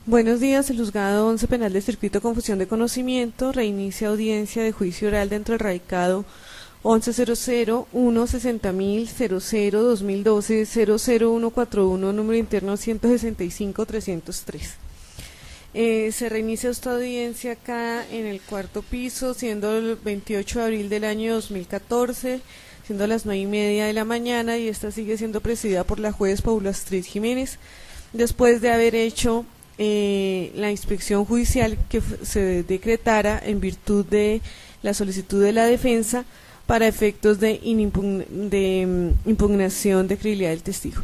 Buenos días, el juzgado 11 penal del circuito confusión de conocimiento reinicia audiencia de juicio oral dentro del radicado 1100-160.000-00-2012-00141, número interno 165-303. Se reinicia esta audiencia acá en el cuarto piso, siendo el 28 de abril del año 2014, siendo las 9:30 de la mañana, y esta sigue siendo presidida por la juez Paula Astrid Jiménez, después de haber hecho la inspección judicial que se decretara en virtud de la solicitud de la defensa para efectos de impugnación de credibilidad del testigo.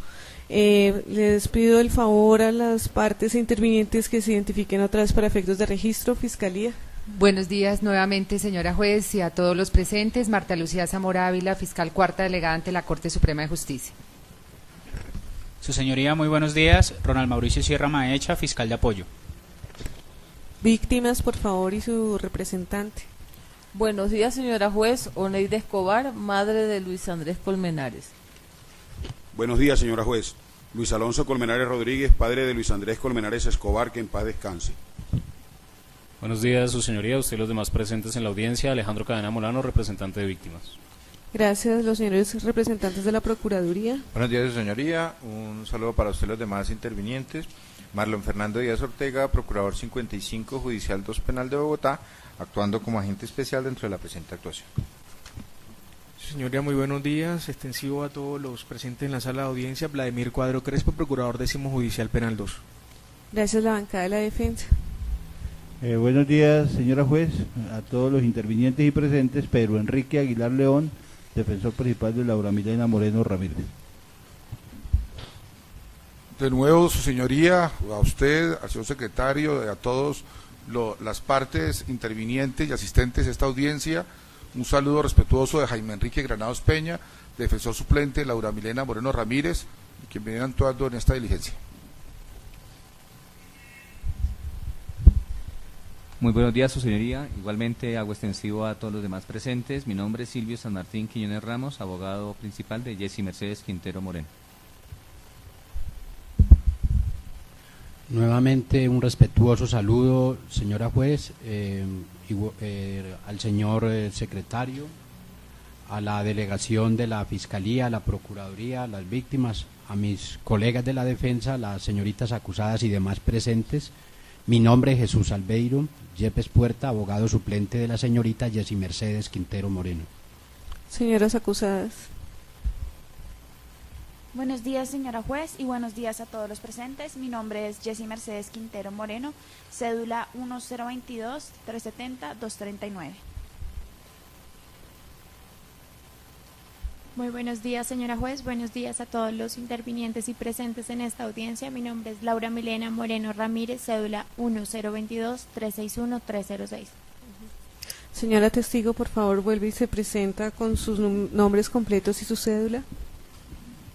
Les pido el favor a las partes intervinientes que se identifiquen otra vez para efectos de registro. Fiscalía. Buenos días nuevamente, señora juez, y a todos los presentes. Marta Lucía Zamora Ávila, fiscal cuarta delegada ante la Corte Suprema de Justicia. Su señoría, muy buenos días. Ronald Mauricio Sierra Maecha, fiscal de apoyo. Víctimas, por favor, y su representante. Buenos días, señora juez. Oneida Escobar, madre de Luis Andrés Colmenares. Buenos días, señora juez. Luis Alonso Colmenares Rodríguez, padre de Luis Andrés Colmenares Escobar, que en paz descanse. Buenos días, su señoría. Usted y los demás presentes en la audiencia. Alejandro Cadena Molano, representante de víctimas. Gracias, los señores representantes de la Procuraduría. Buenos días, su señoría. Un saludo para usted y los demás intervinientes. Marlon Fernando Díaz Ortega, procurador 55, Judicial 2 Penal de Bogotá, actuando como agente especial dentro de la presente actuación. Señoría, muy buenos días. Extensivo a todos los presentes en la sala de audiencia. Vladimir Cuadro Crespo, procurador 10º Judicial Penal 2. Gracias, la bancada de la defensa. Buenos días, señora juez, a todos los intervinientes y presentes. Pedro Enrique Aguilar León, defensor principal de Laura Milena Moreno Ramírez. De nuevo, su señoría, a usted, al señor secretario, a todos las partes intervinientes y asistentes a esta audiencia, un saludo respetuoso de Jaime Enrique Granados Peña, defensor suplente de Laura Milena Moreno Ramírez, quien viene actuando en esta diligencia. Muy buenos días, su señoría. Igualmente hago extensivo a todos los demás presentes. Mi nombre es Silvio San Martín Quiñones Ramos, abogado principal de Jessy Mercedes Quintero Moreno. Nuevamente un respetuoso saludo, señora juez, al señor secretario, a la delegación de la Fiscalía, a la Procuraduría, a las víctimas, a mis colegas de la defensa, las señoritas acusadas y demás presentes. Mi nombre es Jesús Albeiro Yepes Puerta, abogado suplente de la señorita Jessy Mercedes Quintero Moreno. Señoras acusadas. Buenos días, señora juez, y buenos días a todos los presentes. Mi nombre es Jessy Mercedes Quintero Moreno, cédula 1022-370-239. Muy buenos días, señora juez. Buenos días a todos los intervinientes y presentes en esta audiencia. Mi nombre es Laura Milena Moreno Ramírez, cédula 1022-361-306. Señora testigo, por favor, vuelve y se presenta con sus nombres completos y su cédula.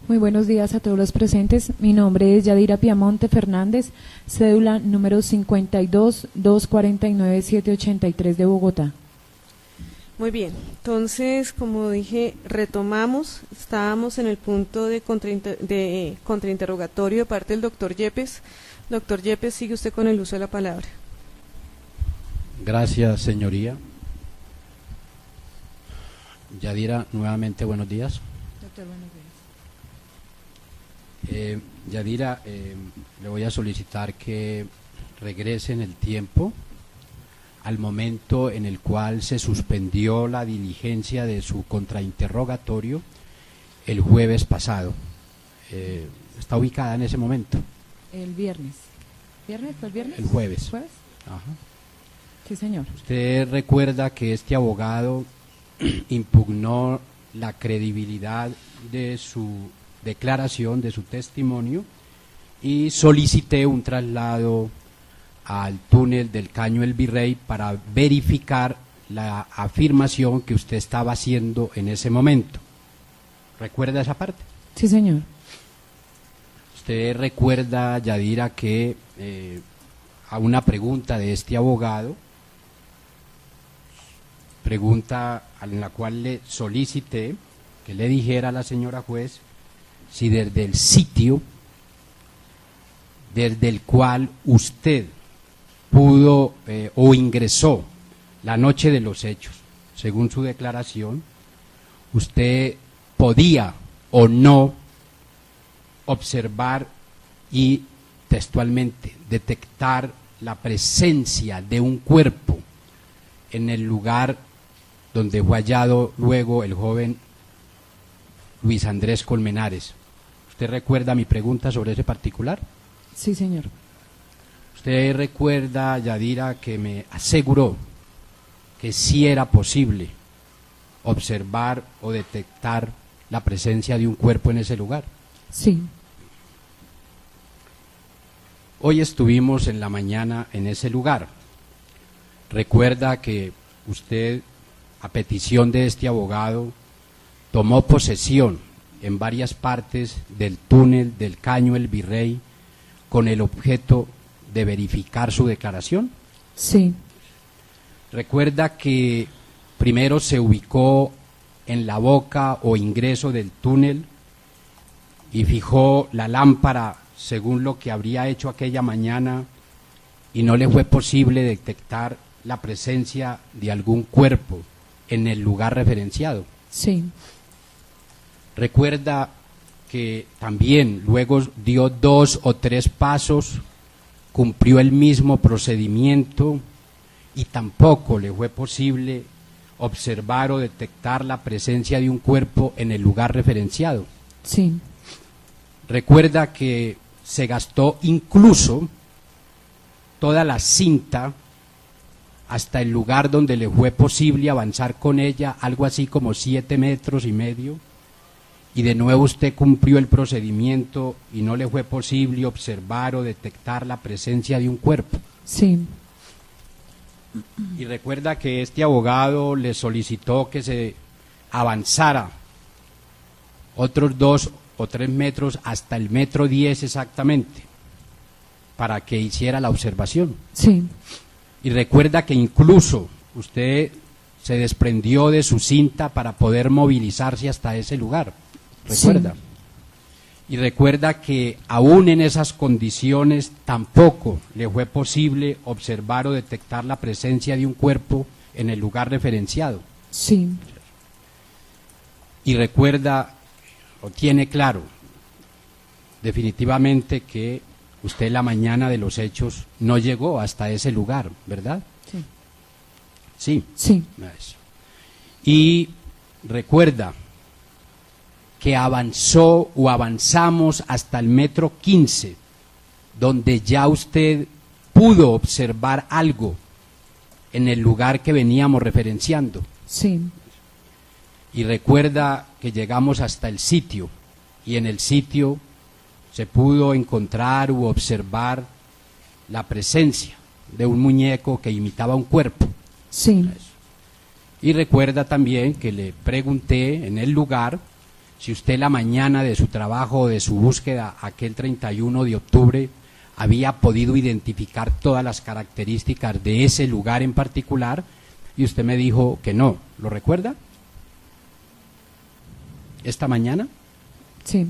Muy buenos días a todos los presentes. Mi nombre es Yadira Piamonte Fernández, cédula número 52-249-783 de Bogotá. Muy bien, entonces, como dije, retomamos. Estábamos en el punto de contrainterrogatorio de parte del doctor Yepes. Doctor Yepes, sigue usted con el uso de la palabra. Gracias, señoría. Yadira, nuevamente buenos días. Doctor, buenos días. Yadira, le voy a solicitar que regrese en el tiempo al momento en el cual se suspendió la diligencia de su contrainterrogatorio el jueves pasado. ¿Está ubicada en ese momento? El viernes. ¿Viernes? ¿Fue el viernes? El jueves. ¿Jueves? Ajá. Sí, señor. Usted recuerda que este abogado impugnó la credibilidad de su declaración, de su testimonio, y solicité un traslado al túnel del Caño El Virrey para verificar la afirmación que usted estaba haciendo en ese momento. ¿Recuerda esa parte? Sí, señor. ¿Usted recuerda, Yadira, que a una pregunta de este abogado, pregunta en la cual le solicité que le dijera a la señora juez si desde el sitio desde el cual usted pudo o ingresó la noche de los hechos, según su declaración, usted podía o no observar y textualmente detectar la presencia de un cuerpo en el lugar donde fue hallado luego el joven Luis Andrés Colmenares. ¿Usted recuerda mi pregunta sobre ese particular? Sí, señor. ¿Usted recuerda, Yadira, que me aseguró que sí era posible observar o detectar la presencia de un cuerpo en ese lugar? Sí. Hoy estuvimos en la mañana en ese lugar. Recuerda que usted, a petición de este abogado, tomó posesión en varias partes del túnel del Caño El Virrey con el objeto de verificar su declaración. Sí. Recuerda que primero se ubicó en la boca o ingreso del túnel y fijó la lámpara según lo que habría hecho aquella mañana y no le fue posible detectar la presencia de algún cuerpo en el lugar referenciado. Sí. Recuerda que también luego dio 2 o 3 pasos, cumplió el mismo procedimiento y tampoco le fue posible observar o detectar la presencia de un cuerpo en el lugar referenciado. Sí. Recuerda que se gastó incluso toda la cinta hasta el lugar donde le fue posible avanzar con ella, algo así como 7,5 metros, y de nuevo usted cumplió el procedimiento y no le fue posible observar o detectar la presencia de un cuerpo. Sí. Y recuerda que este abogado le solicitó que se avanzara otros 2 o 3 metros hasta el 1,10 m exactamente para que hiciera la observación. Sí. Y recuerda que incluso usted se desprendió de su cinta para poder movilizarse hasta ese lugar. ¿Recuerda? Sí. Y recuerda que aún en esas condiciones tampoco le fue posible observar o detectar la presencia de un cuerpo en el lugar referenciado. Sí. Y recuerda, o tiene claro, definitivamente que usted la mañana de los hechos no llegó hasta ese lugar, ¿verdad? Sí. Sí. Sí. Eso. Y recuerda que avanzó o avanzamos hasta el 1,15 m, donde ya usted pudo observar algo en el lugar que veníamos referenciando. Sí. Y recuerda que llegamos hasta el sitio, y en el sitio se pudo encontrar u observar la presencia de un muñeco que imitaba un cuerpo. Sí. Y recuerda también que le pregunté en el lugar si usted la mañana de su trabajo o de su búsqueda, aquel 31 de octubre, había podido identificar todas las características de ese lugar en particular, y usted me dijo que no. ¿Lo recuerda? ¿Esta mañana? Sí.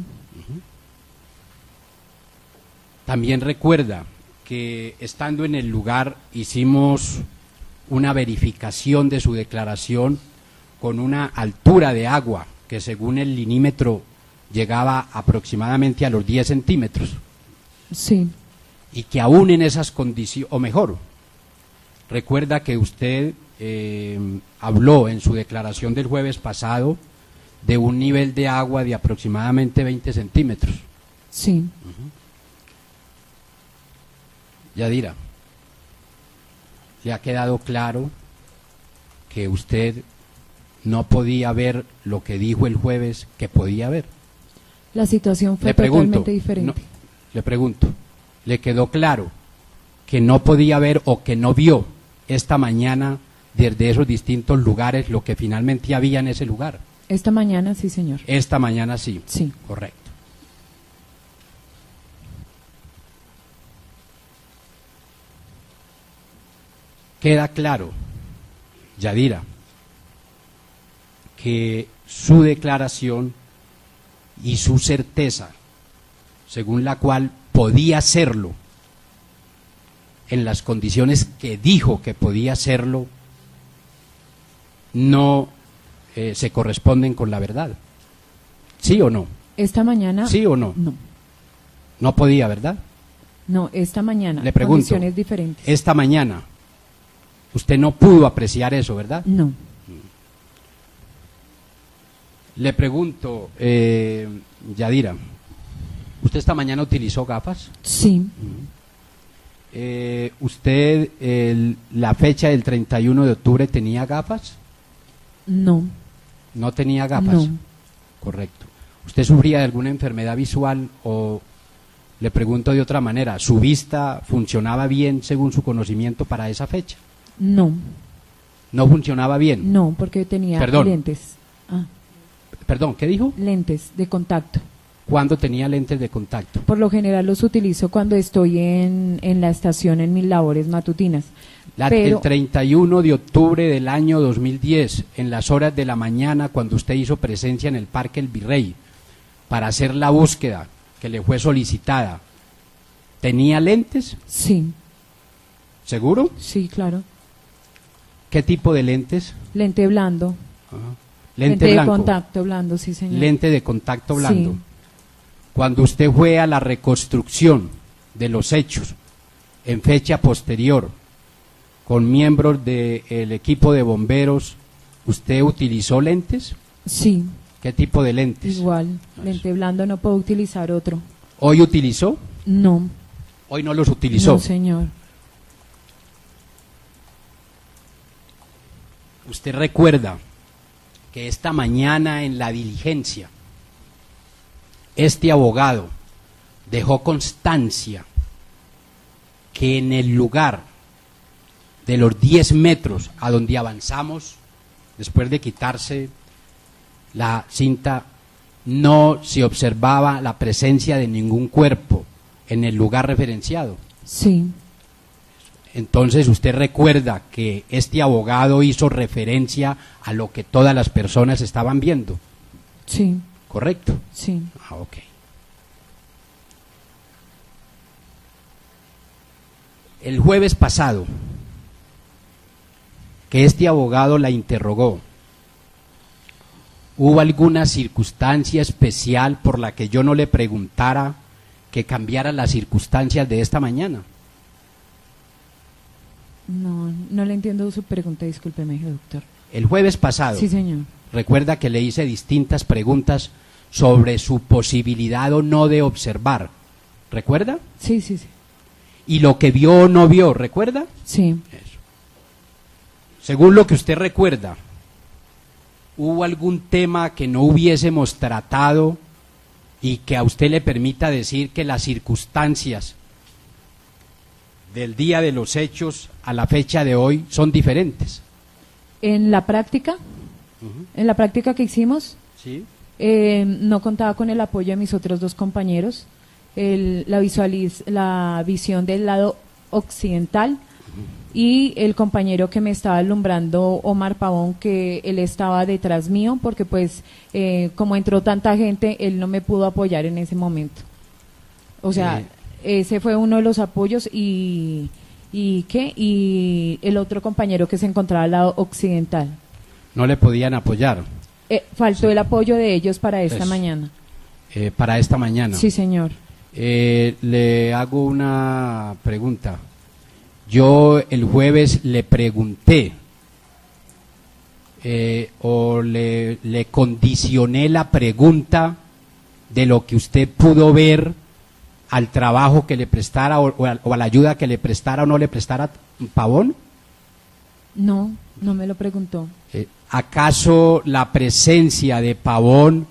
También recuerda que estando en el lugar hicimos una verificación de su declaración con una altura de agua que según el linímetro llegaba aproximadamente a los 10 centímetros. Sí. Y que aún en esas condiciones, o mejor, recuerda que usted habló en su declaración del jueves pasado de un nivel de agua de aproximadamente 20 centímetros. Sí. Yadira, ¿le ha quedado claro que usted no podía ver lo que dijo el jueves que podía ver? La situación fue totalmente diferente. No, le pregunto, ¿le quedó claro que no podía ver o que no vio esta mañana desde esos distintos lugares lo que finalmente había en ese lugar? Esta mañana sí, señor. Esta mañana sí. Sí. Correcto. Queda claro, Yadira, que su declaración y su certeza, según la cual podía hacerlo, en las condiciones que dijo que podía hacerlo, no se corresponden con la verdad. ¿Sí o no? Esta mañana. ¿Sí o no? No. No podía, ¿verdad? No, esta mañana. Le pregunto, condiciones diferentes. esta mañana, usted no pudo apreciar eso, ¿verdad? No. Le pregunto, Yadira, ¿usted esta mañana utilizó gafas? Sí. ¿Usted la fecha del 31 de octubre tenía gafas? No. ¿No tenía gafas? No. Correcto. ¿Usted sufría de alguna enfermedad visual o, le pregunto de otra manera, su vista funcionaba bien según su conocimiento para esa fecha? No. ¿No funcionaba bien? No, porque tenía Perdón. lentes. Perdón, ¿qué dijo? Lentes de contacto. ¿Cuándo tenía lentes de contacto? Por lo general los utilizo cuando estoy en la estación en mis labores matutinas. El 31 de octubre del año 2010, en las horas de la mañana, cuando usted hizo presencia en el Parque El Virrey para hacer la búsqueda que le fue solicitada, ¿tenía lentes? Sí. ¿Seguro? Sí, claro. ¿Qué tipo de lentes? Lente blando. Lente blanco. De contacto blando, sí, señor. Lente de contacto blando. Sí. Cuando usted fue a la reconstrucción de los hechos en fecha posterior con miembros del equipo de bomberos, ¿usted utilizó lentes? Sí. ¿Qué tipo de lentes? Igual, lente blando, no puedo utilizar otro. ¿Hoy utilizó? No. ¿Hoy no los utilizó? No, señor. ¿Usted recuerda que esta mañana en la diligencia este abogado dejó constancia que en el lugar de los 10 metros a donde avanzamos, después de quitarse la cinta, no se observaba la presencia de ningún cuerpo en el lugar referenciado? Sí. Entonces usted recuerda que este abogado hizo referencia a lo que todas las personas estaban viendo. Sí. ¿Correcto? Sí. Ok. El jueves pasado, que este abogado la interrogó, ¿hubo alguna circunstancia especial por la que yo no le preguntara que cambiara las circunstancias de esta mañana? No, no le entiendo su pregunta, discúlpeme, doctor. El jueves pasado, sí, señor. Recuerda que le hice distintas preguntas sobre su posibilidad o no de observar. ¿Recuerda? Sí, sí, sí. Y lo que vio o no vio, ¿recuerda? Sí. Eso. Según lo que usted recuerda, ¿hubo algún tema que no hubiésemos tratado y que a usted le permita decir que las circunstancias del día de los hechos a la fecha de hoy son diferentes? En la práctica, en la práctica que hicimos, ¿sí? No contaba con el apoyo de mis otros dos compañeros. La visión del lado occidental y el compañero que me estaba alumbrando, Omar Pavón, que él estaba detrás mío porque pues como entró tanta gente, él no me pudo apoyar en ese momento. O sea, ese fue uno de los apoyos y el otro compañero que se encontraba al lado occidental. ¿No le podían apoyar? Faltó el apoyo de ellos para esta mañana. Para esta mañana. Sí, señor. Le hago una pregunta. Yo el jueves le pregunté o le condicioné la pregunta de lo que usted pudo ver al trabajo que le prestara o a la ayuda que le prestara o no le prestara Pavón. No, no me lo preguntó. ¿Acaso la presencia de Pavón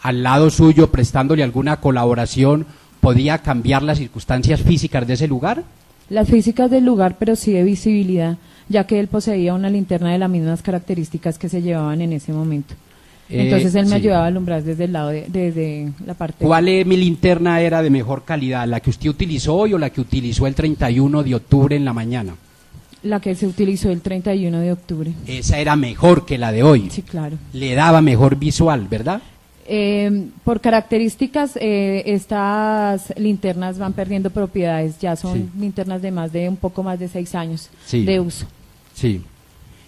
al lado suyo prestándole alguna colaboración podía cambiar las circunstancias físicas de ese lugar? Las físicas del lugar, pero sí de visibilidad, ya que él poseía una linterna de las mismas características que se llevaban en ese momento. Entonces él me ayudaba a alumbrar desde el lado, desde la parte... ¿Cuál mi linterna era de mejor calidad? ¿La que usted utilizó hoy o la que utilizó el 31 de octubre en la mañana? La que se utilizó el 31 de octubre. Esa era mejor que la de hoy. Sí, claro. Le daba mejor visual, ¿verdad? Por características, estas linternas van perdiendo propiedades, ya son linternas de un poco más de 6 años de uso. Sí.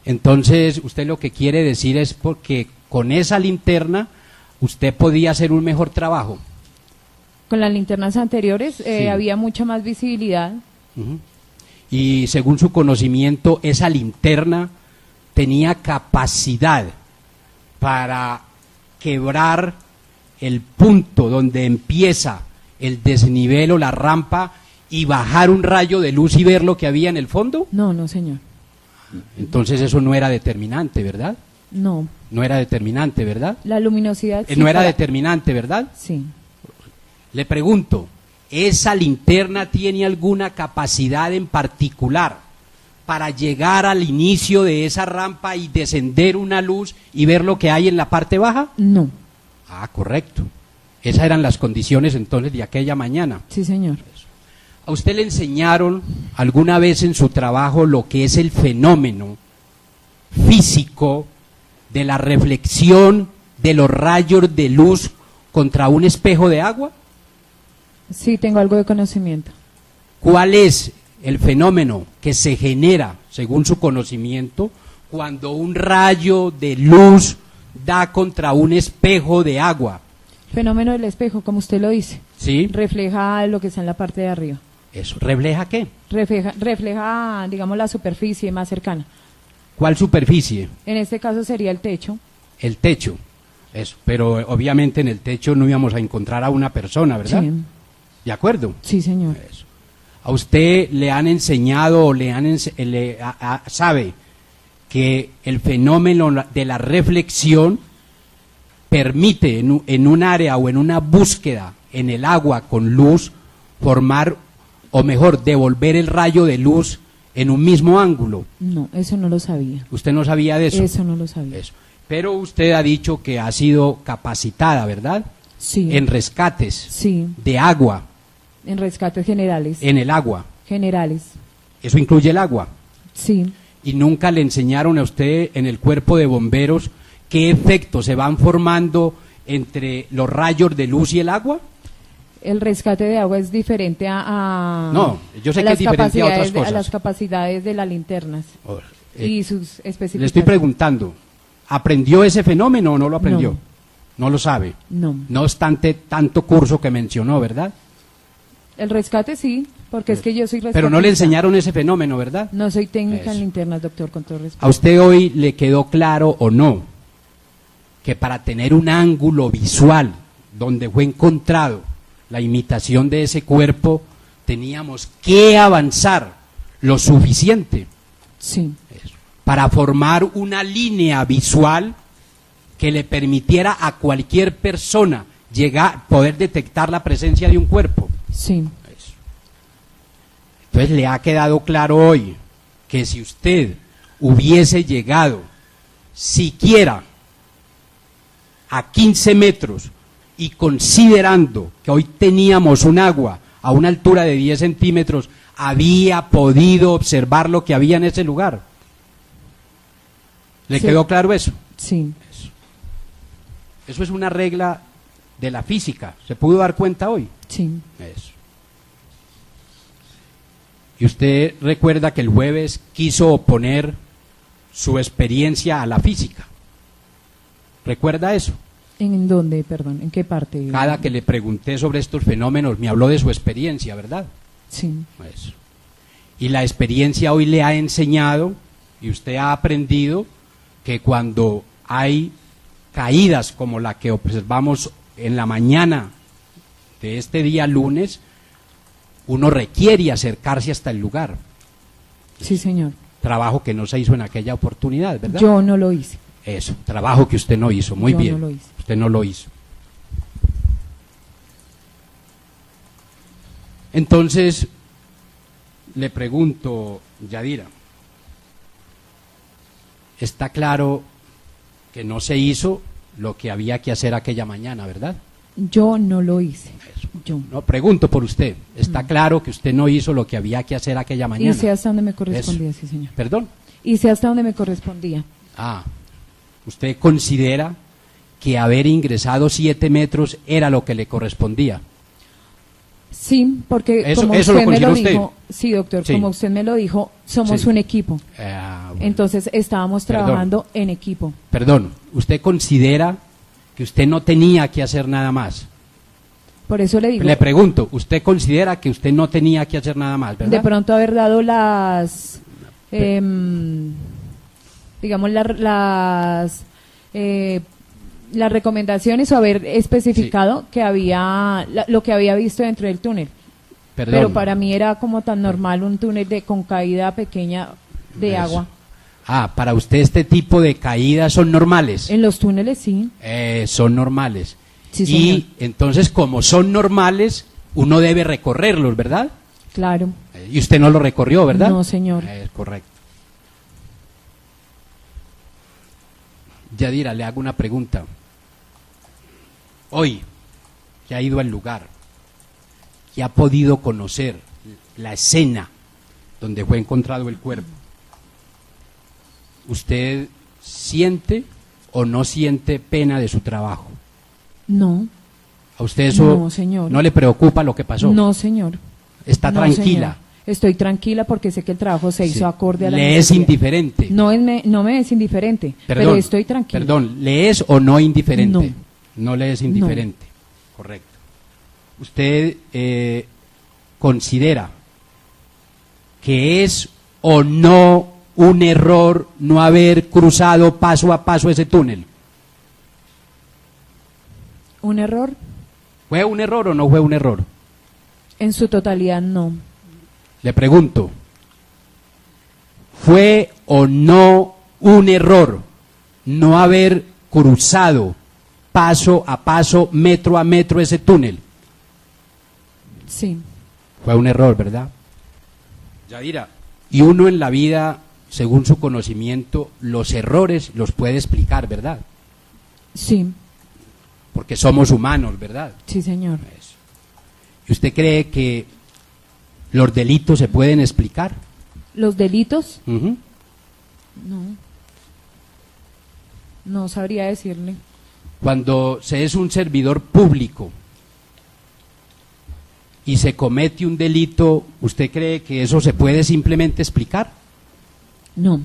Entonces, usted lo que quiere decir es porque con esa linterna usted podía hacer un mejor trabajo. Con las linternas anteriores había mucha más visibilidad. Y según su conocimiento, esa linterna tenía capacidad para quebrar el punto donde empieza el desnivel o la rampa y bajar un rayo de luz y ver lo que había en el fondo. No, no, señor. Entonces eso no era determinante, ¿verdad? No. No era determinante, ¿verdad? La luminosidad. No era determinante, ¿verdad? Sí. Le pregunto, ¿esa linterna tiene alguna capacidad en particular para llegar al inicio de esa rampa y descender una luz y ver lo que hay en la parte baja? No. Ah, correcto. Esas eran las condiciones entonces de aquella mañana. Sí, señor. ¿A usted le enseñaron alguna vez en su trabajo lo que es el fenómeno físico de la reflexión de los rayos de luz contra un espejo de agua? Sí, tengo algo de conocimiento. ¿Cuál es el fenómeno que se genera, según su conocimiento, cuando un rayo de luz da contra un espejo de agua? Fenómeno del espejo, como usted lo dice. Sí. Refleja lo que está en la parte de arriba. ¿Eso refleja qué? Refleja, digamos, la superficie más cercana. ¿Cuál superficie? En este caso sería el techo. El techo. Eso. Pero obviamente en el techo no íbamos a encontrar a una persona, ¿verdad? Sí. ¿De acuerdo? Sí, señor. Eso. ¿A usted le han enseñado o sabe que el fenómeno de la reflexión permite en un área o en una búsqueda en el agua con luz formar, o mejor, devolver el rayo de luz en un mismo ángulo? No, eso no lo sabía. ¿Usted no sabía de eso? Eso no lo sabía. Eso. Pero usted ha dicho que ha sido capacitada, ¿verdad? Sí. En rescates. Sí. De agua. En rescates generales. En el agua. Generales. ¿Eso incluye el agua? Sí. ¿Y nunca le enseñaron a usted en el cuerpo de bomberos qué efectos se van formando entre los rayos de luz y el agua? El rescate de agua es diferente No, yo sé que es diferente a otras cosas. A las capacidades de las linternas y sus especificaciones. Le estoy preguntando, ¿aprendió ese fenómeno o no lo aprendió? No lo sabe. No. No obstante tanto curso que mencionó, ¿verdad? El rescate sí, porque es que yo soy rescatista. Pero no le enseñaron ese fenómeno, ¿verdad? No soy técnica Eso. en linternas, doctor, con todo respeto. ¿A usted hoy le quedó claro o no que para tener un ángulo visual donde fue encontrado la imitación de ese cuerpo teníamos que avanzar lo suficiente? Sí. Para formar una línea visual que le permitiera a cualquier persona poder detectar la presencia de un cuerpo? Sí. Eso. Entonces le ha quedado claro hoy que si usted hubiese llegado siquiera a 15 metros y considerando que hoy teníamos un agua a una altura de 10 centímetros, había podido observar lo que había en ese lugar. ¿Le quedó claro eso? Sí. Eso es una regla de la física. ¿Se pudo dar cuenta hoy? Sí. Eso. Y usted recuerda que el jueves quiso oponer su experiencia a la física. ¿Recuerda eso? ¿En dónde, perdón? ¿En qué parte? Cada que le pregunté sobre estos fenómenos me habló de su experiencia, ¿verdad? Sí. Eso. Y la experiencia hoy le ha enseñado y usted ha aprendido que cuando hay caídas como la que observamos en la mañana de este día lunes, uno requiere acercarse hasta el lugar. Sí, señor. Trabajo que no se hizo en aquella oportunidad, ¿verdad? Yo no lo hice. Eso, trabajo que usted no hizo, muy Yo bien. no lo hice. Usted no lo hizo. Entonces, le pregunto, Yadira, está claro que no se hizo lo que había que hacer aquella mañana, ¿verdad? Yo no lo hice. Yo. No, pregunto por usted. ¿Está claro que usted no hizo lo que había que hacer aquella mañana? Hice hasta donde me correspondía, sí, señor. ¿Perdón? Hice hasta donde me correspondía. Ah, ¿usted considera que haber ingresado 7 metros era lo que le correspondía. Sí, porque Eso- como eso lo usted me lo considera usted. dijo, sí, doctor, Sí. como usted me lo dijo, somos Sí. un equipo. Bueno. Entonces estábamos Perdón. trabajando en equipo. Perdón, ¿usted considera que usted no tenía que hacer nada más? Por eso le digo, Le pregunto, ¿usted considera que usted no tenía que hacer nada más, verdad? de pronto haber dado las, digamos, las recomendaciones o haber especificado que había lo que había visto dentro del túnel. Perdón. Pero para mí era como tan normal un túnel con caída pequeña de Eso. agua. Ah, para usted este tipo de caídas son normales. En los túneles sí. Son normales. Sí, señor. Y entonces, como son normales, uno debe recorrerlos, ¿verdad? Claro. Y usted no lo recorrió, ¿verdad? No, señor. Es correcto. Yadira, le hago una pregunta. Hoy, que ha ido al lugar, que ha podido conocer la escena donde fue encontrado el cuerpo, ¿usted siente o no siente pena de su trabajo? No. ¿A usted eso No, señor. no le preocupa lo que pasó? No, señor. ¿Está No, tranquila? señor. Estoy tranquila porque sé que el trabajo se hizo Sí. acorde a la ¿Le es necesidad. indiferente? No, no me es indiferente, Perdón, pero estoy tranquila. Perdón, ¿le es o no indiferente? No. No le es indiferente. Correcto. ¿Usted considera que es o no un error no haber cruzado paso a paso ese túnel? ¿Un error? ¿Fue un error o no fue un error? En su totalidad, no. Le pregunto, ¿fue o no un error no haber cruzado paso a paso, metro a metro ese túnel? Sí. Fue un error, ¿verdad? Yadira, y uno en la vida, según su conocimiento, los errores los puede explicar, ¿verdad? Sí. Porque somos humanos, ¿verdad? Sí, señor. ¿Y usted cree que los delitos se pueden explicar? ¿Los delitos? Ujú. No. No sabría decirle. Cuando se es un servidor público y se comete un delito, ¿usted cree que eso se puede simplemente explicar? No.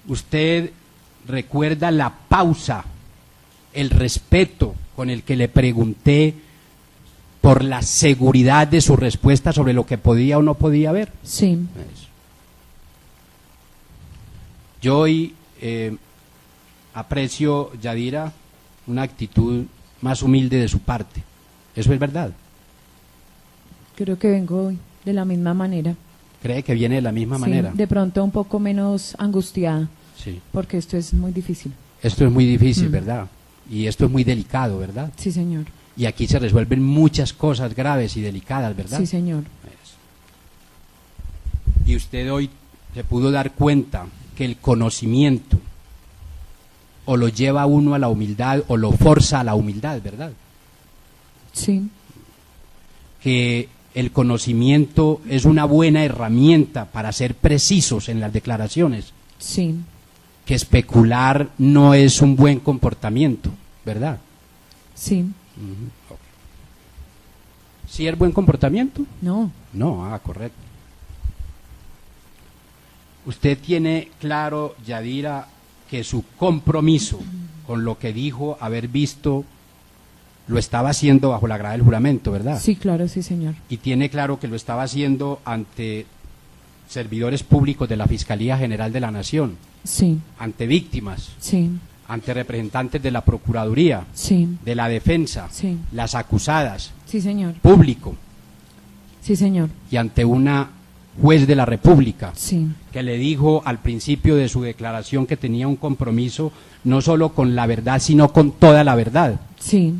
¿Usted recuerda la pausa, el respeto con el que le pregunté por la seguridad de su respuesta sobre lo que podía o no podía ver? Sí. Eso. Yo hoy aprecio, Yadira, una actitud más humilde de su parte. ¿Eso es verdad? Creo que vengo hoy de la misma manera. ¿Cree que viene de la misma Sí, manera? de pronto un poco menos angustiada, Sí. porque esto es muy difícil. Esto es muy difícil, Mm. ¿verdad? Y esto es muy delicado, ¿verdad? Sí, señor. Y aquí se resuelven muchas cosas graves y delicadas, ¿verdad? Sí, señor. Y usted hoy se pudo dar cuenta que el conocimiento o lo lleva a uno a la humildad o lo forza a la humildad, ¿verdad? Sí. Que el conocimiento es una buena herramienta para ser precisos en las declaraciones. Sí. Que especular no es un buen comportamiento, ¿verdad? Sí. Ujú. Ok. ¿Sí es buen comportamiento? No. No, correcto. Usted tiene claro, Yadira, que su compromiso con lo que dijo haber visto lo estaba haciendo bajo la grada del juramento, ¿verdad? Sí, claro, sí, señor. Y tiene claro que lo estaba haciendo ante servidores públicos de la Fiscalía General de la Nación, Sí. ante víctimas, Sí. ante representantes de la Procuraduría, Sí. de la Defensa, Sí. las acusadas, Sí, señor. público, Sí, señor. y ante una juez de la República, Sí. que le dijo al principio de su declaración que tenía un compromiso no solo con la verdad, sino con toda la verdad. Sí.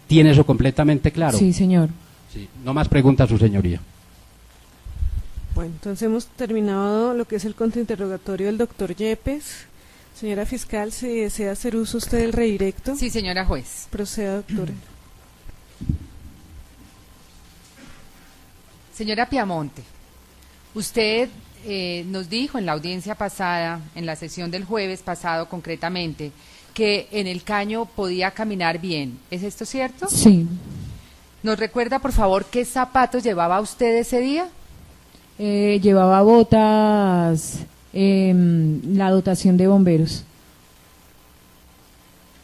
¿Tiene eso completamente claro? Sí, señor. Sí. No más preguntas, su señoría. Bueno, entonces hemos terminado lo que es el contrainterrogatorio del doctor Yepes. Señora fiscal, si desea hacer uso usted del redirecto. Sí, señora juez. Proceda, doctora. Señora Piamonte, usted nos dijo en la audiencia pasada, en la sesión del jueves pasado concretamente, que en el caño podía caminar bien. ¿Es esto cierto? Sí. ¿Nos recuerda, por favor, qué zapatos llevaba usted ese día? Llevaba botas, la dotación de bomberos.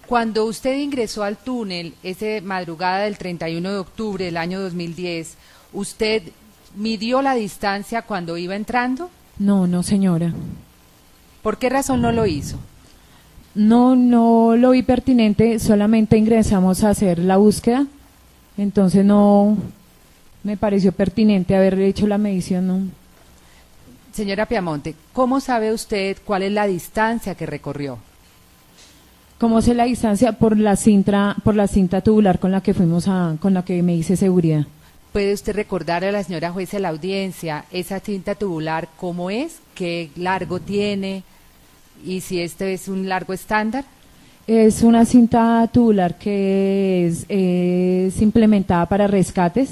Cuando usted ingresó al túnel, esa madrugada del 31 de octubre del año 2010, ¿usted midió la distancia cuando iba entrando? No, no, señora. ¿Por qué razón no lo hizo? No lo vi pertinente, solamente ingresamos a hacer la búsqueda, entonces no me pareció pertinente haber hecho la medición, ¿no? Señora Piamonte, ¿cómo sabe usted cuál es la distancia que recorrió? ¿Cómo sé la distancia? Por la cinta tubular con la que con la que me hice seguridad. ¿Puede usted recordar a la señora jueza de la audiencia esa cinta tubular cómo es, qué largo tiene y si este es un largo estándar? Es una cinta tubular que es implementada para rescates.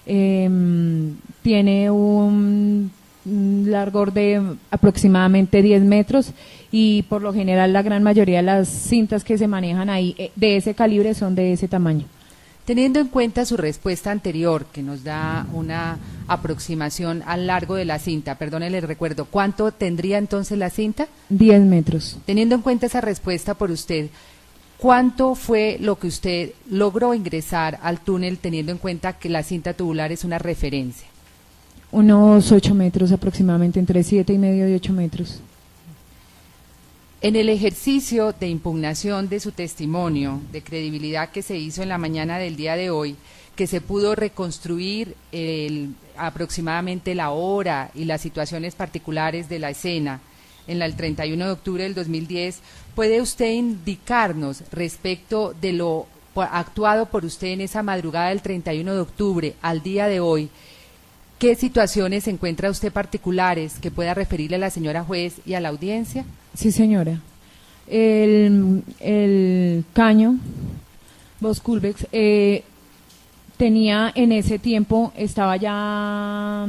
Tiene un largor de aproximadamente 10 metros y por lo general la gran mayoría de las cintas que se manejan ahí de ese calibre son de ese tamaño. Teniendo en cuenta su respuesta anterior, que nos da una aproximación al largo de la cinta, perdone, le recuerdo, ¿cuánto tendría entonces la cinta? 10 metros. Teniendo en cuenta esa respuesta por usted, ¿cuánto fue lo que usted logró ingresar al túnel teniendo en cuenta que la cinta tubular es una referencia? Unos 8 metros aproximadamente, entre 7,5 y 8 metros. En el ejercicio de impugnación de su testimonio, de credibilidad que se hizo en la mañana del día de hoy, que se pudo reconstruir aproximadamente la hora y las situaciones particulares de la escena en el 31 de octubre del 2010, ¿puede usted indicarnos respecto de lo actuado por usted en esa madrugada del 31 de octubre al día de hoy? ¿Qué situaciones encuentra usted particulares que pueda referirle a la señora juez y a la audiencia? Sí, señora. El caño Bosculbex tenía en ese tiempo, estaba ya,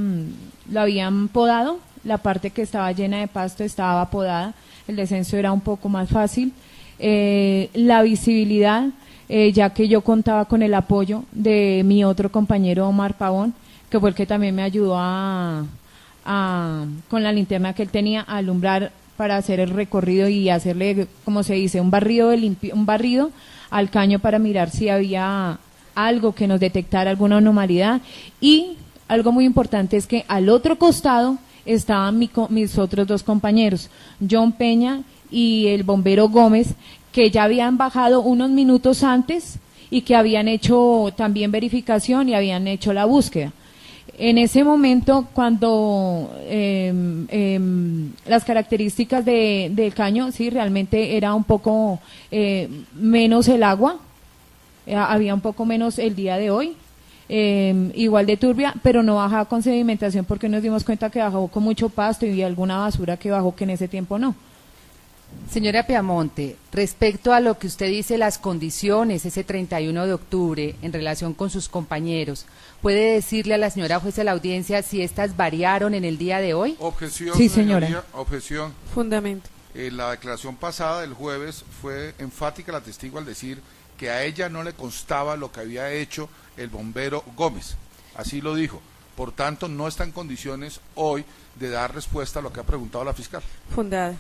lo habían podado, la parte que estaba llena de pasto estaba podada, el descenso era un poco más fácil. La visibilidad, ya que yo contaba con el apoyo de mi otro compañero Omar Pavón, que fue el que también me ayudó con la linterna que él tenía a alumbrar para hacer el recorrido y hacerle, como se dice, un barrido al caño para mirar si había algo que nos detectara alguna anormalidad. Y algo muy importante es que al otro costado estaban mis otros dos compañeros, John Peña y el bombero Gómez, que ya habían bajado unos minutos antes y que habían hecho también verificación y habían hecho la búsqueda. En ese momento, cuando las características del caño, sí, realmente era un poco menos el agua, había un poco menos el día de hoy, igual de turbia, pero no bajaba con sedimentación porque nos dimos cuenta que bajó con mucho pasto y alguna basura que bajó que en ese tiempo no. Señora Piamonte, respecto a lo que usted dice, las condiciones ese 31 de octubre en relación con sus compañeros, ¿puede decirle a la señora jueza de la audiencia si estas variaron en el día de hoy? Objeción, sí, señora. Objeción. Fundamento. La declaración pasada del jueves fue enfática la testigo al decir que a ella no le constaba lo que había hecho el bombero Gómez. Así lo dijo. Por tanto, no está en condiciones hoy de dar respuesta a lo que ha preguntado la fiscal. Fundada.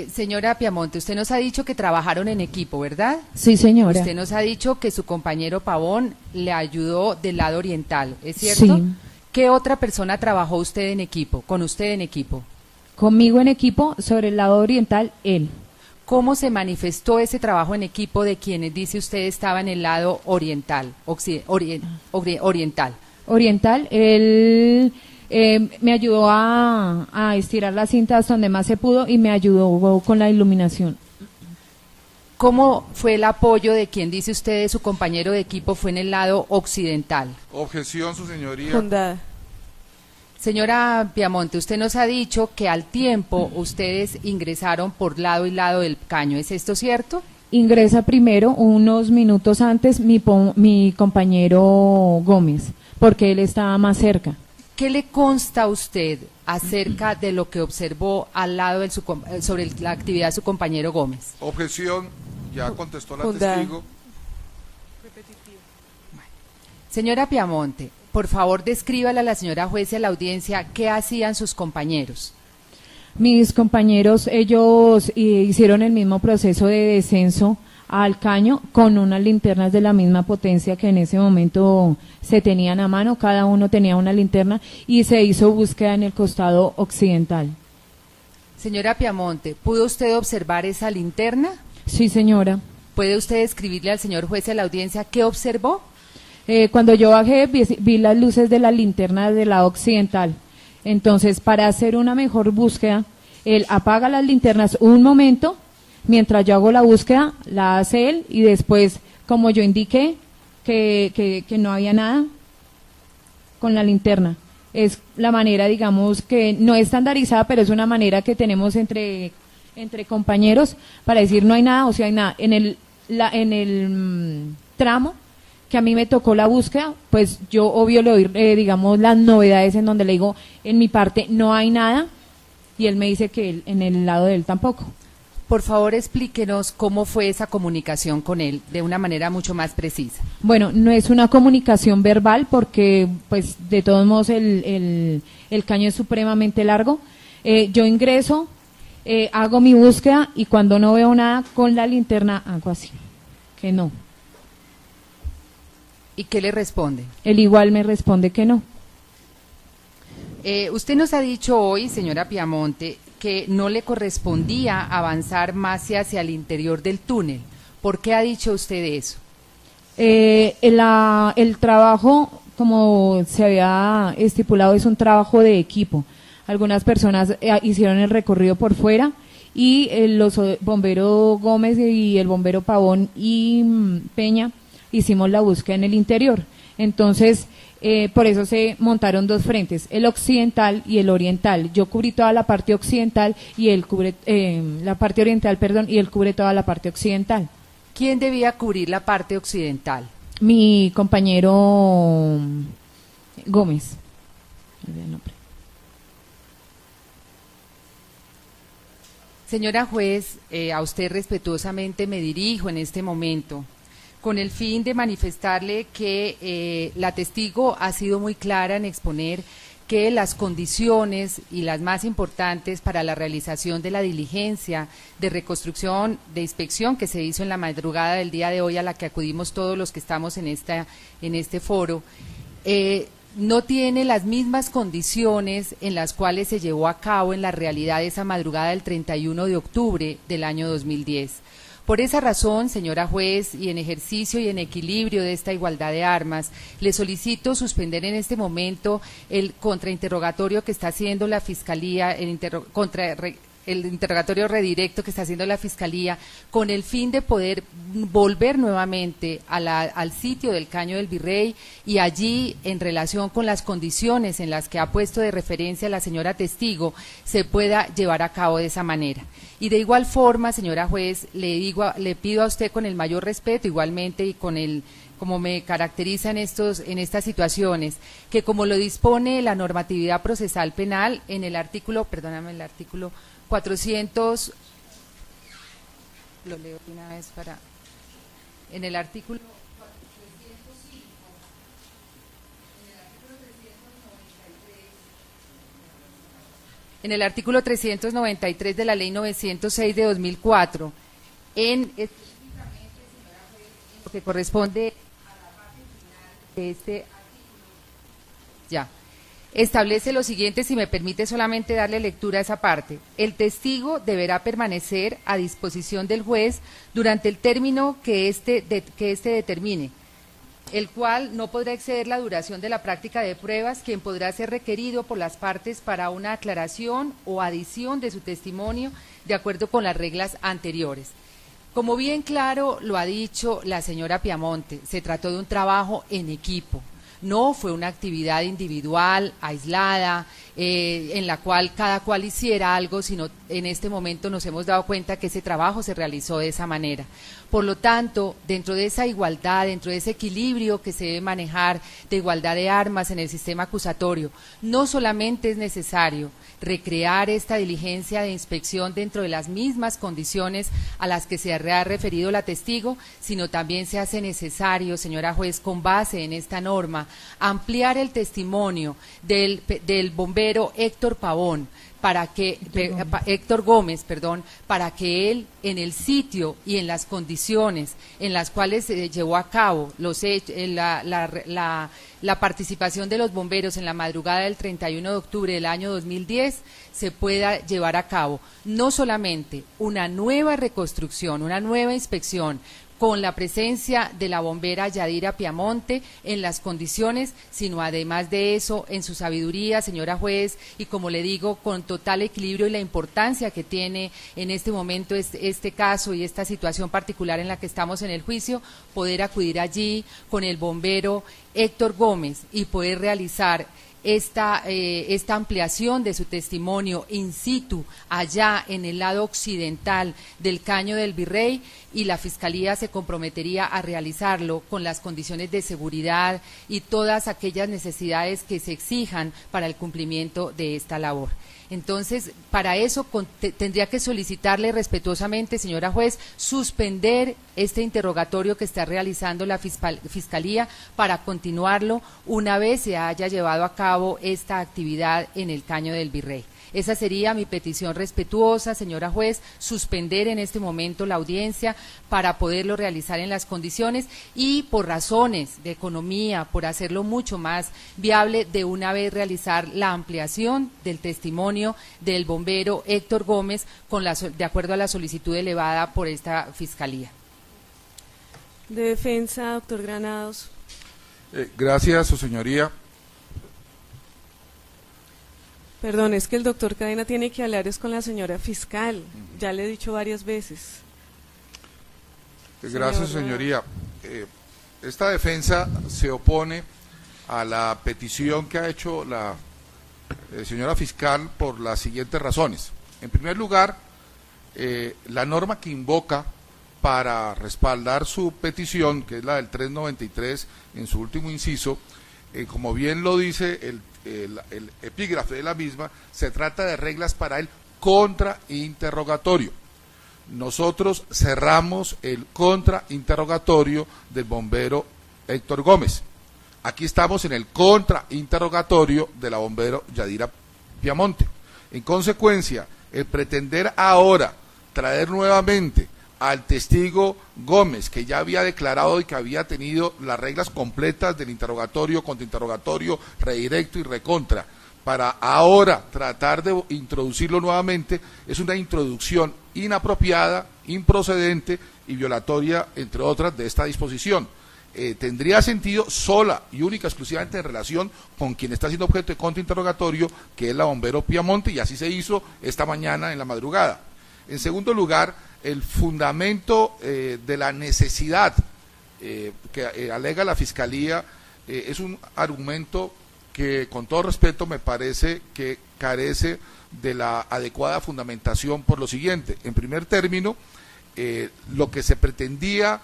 Señora Piamonte, usted nos ha dicho que trabajaron en equipo, ¿verdad? Sí, señora. Usted nos ha dicho que su compañero Pavón le ayudó del lado oriental, ¿es cierto? Sí. ¿Qué otra persona trabajó usted en equipo, con usted en equipo? Conmigo en equipo, sobre el lado oriental, él. ¿Cómo se manifestó ese trabajo en equipo de quienes dice usted estaba en el lado oriental, oriental? Oriental, él me ayudó a estirar la cinta hasta donde más se pudo y me ayudó con la iluminación. ¿Cómo fue el apoyo de quien dice usted de su compañero de equipo fue en el lado occidental? Objeción, su señoría. Fundada. Señora Piamonte, usted nos ha dicho que al tiempo ustedes ingresaron por lado y lado del caño, ¿es esto cierto? Ingresa primero, unos minutos antes, mi compañero Gómez, porque él estaba más cerca. ¿qué le consta a usted acerca de lo que observó al lado de sobre la actividad de su compañero Gómez? Objeción, ya contestó la Fundada. testigo. Señora Piamonte, por favor descríbale a la señora juez y a la audiencia qué hacían sus compañeros. Mis compañeros, ellos hicieron el mismo proceso de descenso al caño con unas linternas de la misma potencia que en ese momento se tenían a mano, cada uno tenía una linterna y se hizo búsqueda en el costado occidental. Señora Piamonte, ¿pudo usted observar esa linterna? Sí, señora. ¿Puede usted describirle al señor juez y a la audiencia qué observó? Cuando yo bajé vi las luces de la linterna del lado occidental. Entonces, para hacer una mejor búsqueda, él apaga las linternas un momento, mientras yo hago la búsqueda, la hace él y después, como yo indiqué que no había nada con la linterna. Es la manera, digamos, que no es estandarizada, pero es una manera que tenemos entre compañeros para decir no hay nada o si hay nada. En el tramo que a mí me tocó la búsqueda, pues yo obvio le doy, digamos, las novedades en donde le digo, en mi parte no hay nada, y él me dice que en el lado de él tampoco. Por favor, explíquenos cómo fue esa comunicación con él, de una manera mucho más precisa. Bueno, no es una comunicación verbal, porque, pues, de todos modos, el caño es supremamente largo. Yo ingreso, hago mi búsqueda, y cuando no veo nada con la linterna, hago así, que no. ¿Y qué le responde? Él igual me responde que no. Usted nos ha dicho hoy, señora Piamonte, que no le correspondía avanzar más hacia el interior del túnel. ¿Por qué ha dicho usted eso? El trabajo, como se había estipulado, es un trabajo de equipo. Algunas personas hicieron el recorrido por fuera y los bomberos Gómez y el bombero Pavón y Peña hicimos la búsqueda en el interior. Entonces, por eso se montaron dos frentes, el occidental y el oriental. Yo cubrí toda la parte occidental y él cubre la parte oriental, perdón, y él cubre toda la parte occidental. ¿Quién debía cubrir la parte occidental? Mi compañero Gómez. Señora juez, a usted respetuosamente me dirijo en este momento, con el fin de manifestarle que la testigo ha sido muy clara en exponer que las condiciones y las más importantes para la realización de la diligencia de reconstrucción, de inspección que se hizo en la madrugada del día de hoy, a la que acudimos todos los que estamos en este foro, no tiene las mismas condiciones en las cuales se llevó a cabo en la realidad esa madrugada del 31 de octubre del año 2010. Por esa razón, señora juez, y en ejercicio y en equilibrio de esta igualdad de armas, le solicito suspender en este momento el contrainterrogatorio que está haciendo la Fiscalía, el interrogatorio redirecto que está haciendo la Fiscalía, con el fin de poder volver nuevamente al sitio del Caño del Virrey y allí, en relación con las condiciones en las que ha puesto de referencia la señora testigo, se pueda llevar a cabo de esa manera. Y de igual forma, señora juez, le pido a usted con el mayor respeto, igualmente, y con como me caracteriza en estas situaciones, que como lo dispone la normatividad procesal penal en el artículo, perdóname, el artículo 400, lo leo de una vez en el artículo 305, en el artículo 393 de la Ley 906 de 2004, específicamente, señora juez, en lo que corresponde a la parte final de este artículo, establece lo siguiente, si me permite solamente darle lectura a esa parte. El testigo deberá permanecer a disposición del juez durante el término que éste determine, el cual no podrá exceder la duración de la práctica de pruebas, quien podrá ser requerido por las partes para una aclaración o adición de su testimonio de acuerdo con las reglas anteriores. Como bien claro lo ha dicho la señora Piamonte, se trató de un trabajo en equipo. No fue una actividad individual, aislada, en la cual cada cual hiciera algo, sino en este momento nos hemos dado cuenta que ese trabajo se realizó de esa manera. Por lo tanto, dentro de esa igualdad, dentro de ese equilibrio que se debe manejar de igualdad de armas en el sistema acusatorio, no solamente es necesario recrear esta diligencia de inspección dentro de las mismas condiciones a las que se ha referido la testigo, sino también se hace necesario, señora juez, con base en esta norma, ampliar el testimonio del bombero Héctor Gómez, para que él, en el sitio y en las condiciones en las cuales se llevó a cabo la participación de los bomberos en la madrugada del 31 de octubre del año 2010, se pueda llevar a cabo no solamente una nueva reconstrucción, una nueva inspección, con la presencia de la bombera Yadira Piamonte en las condiciones, sino además de eso, en su sabiduría, señora juez, y como le digo, con total equilibrio y la importancia que tiene en este momento este caso y esta situación particular en la que estamos en el juicio, poder acudir allí con el bombero Héctor Gómez y poder realizar esta ampliación de su testimonio in situ allá en el lado occidental del Caño del Virrey, y la Fiscalía se comprometería a realizarlo con las condiciones de seguridad y todas aquellas necesidades que se exijan para el cumplimiento de esta labor. Entonces, para eso tendría que solicitarle respetuosamente, señora juez, suspender este interrogatorio que está realizando la Fiscalía para continuarlo una vez se haya llevado a cabo esta actividad en el Caño del Virrey. Esa sería mi petición respetuosa, señora juez, suspender en este momento la audiencia para poderlo realizar en las condiciones y por razones de economía, por hacerlo mucho más viable, de una vez realizar la ampliación del testimonio del bombero Héctor Gómez de acuerdo a la solicitud elevada por esta Fiscalía. De defensa, doctor Granados. Gracias, su señoría. Perdón, es que el doctor Cadena tiene que hablar es con la señora fiscal, ya le he dicho varias veces. Gracias, señoría. Esta defensa se opone a la petición que ha hecho la señora fiscal por las siguientes razones. En primer lugar, la norma que invoca para respaldar su petición, que es la del 393 en su último inciso, como bien lo dice el epígrafe de la misma, se trata de reglas para el contrainterrogatorio. Nosotros cerramos el contrainterrogatorio del bombero Héctor Gómez. Aquí estamos en el contrainterrogatorio de la bombero Yadira Piamonte. En consecuencia, el pretender ahora traer nuevamente al testigo Gómez, que ya había declarado y que había tenido las reglas completas del interrogatorio, contrainterrogatorio, redirecto y recontra, para ahora tratar de introducirlo nuevamente, es una introducción inapropiada, improcedente y violatoria, entre otras, de esta disposición. Tendría sentido sola y única, exclusivamente en relación con quien está siendo objeto de contrainterrogatorio, que es la bombero Piamonte, y así se hizo esta mañana en la madrugada. En segundo lugar, el fundamento de la necesidad que alega la Fiscalía es un argumento que, con todo respeto, me parece que carece de la adecuada fundamentación por lo siguiente. En primer término, lo que se pretendía,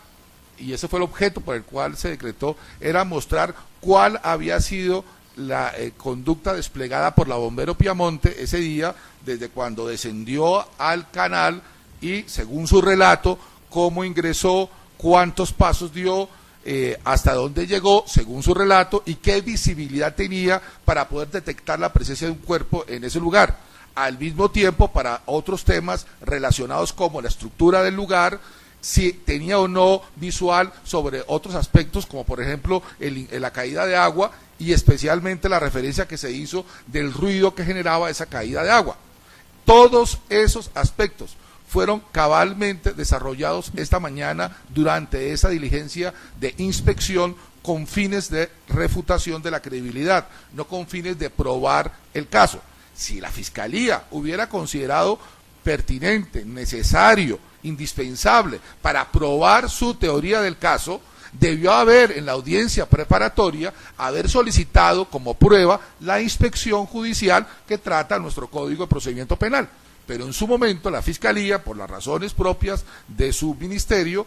y ese fue el objeto por el cual se decretó, era mostrar cuál había sido la conducta desplegada por la bombero Piamonte ese día, desde cuando descendió al canal y, según su relato, cómo ingresó, cuántos pasos dio, hasta dónde llegó, según su relato, y qué visibilidad tenía para poder detectar la presencia de un cuerpo en ese lugar. Al mismo tiempo, para otros temas relacionados como la estructura del lugar, si tenía o no visual sobre otros aspectos, como por ejemplo la caída de agua, y especialmente la referencia que se hizo del ruido que generaba esa caída de agua. Todos esos aspectos fueron cabalmente desarrollados esta mañana durante esa diligencia de inspección con fines de refutación de la credibilidad, no con fines de probar el caso. Si la Fiscalía hubiera considerado pertinente, necesario, indispensable para probar su teoría del caso, debió haber en la audiencia preparatoria haber solicitado como prueba la inspección judicial que trata nuestro Código de Procedimiento Penal. pero en su momento la Fiscalía, por las razones propias de su ministerio,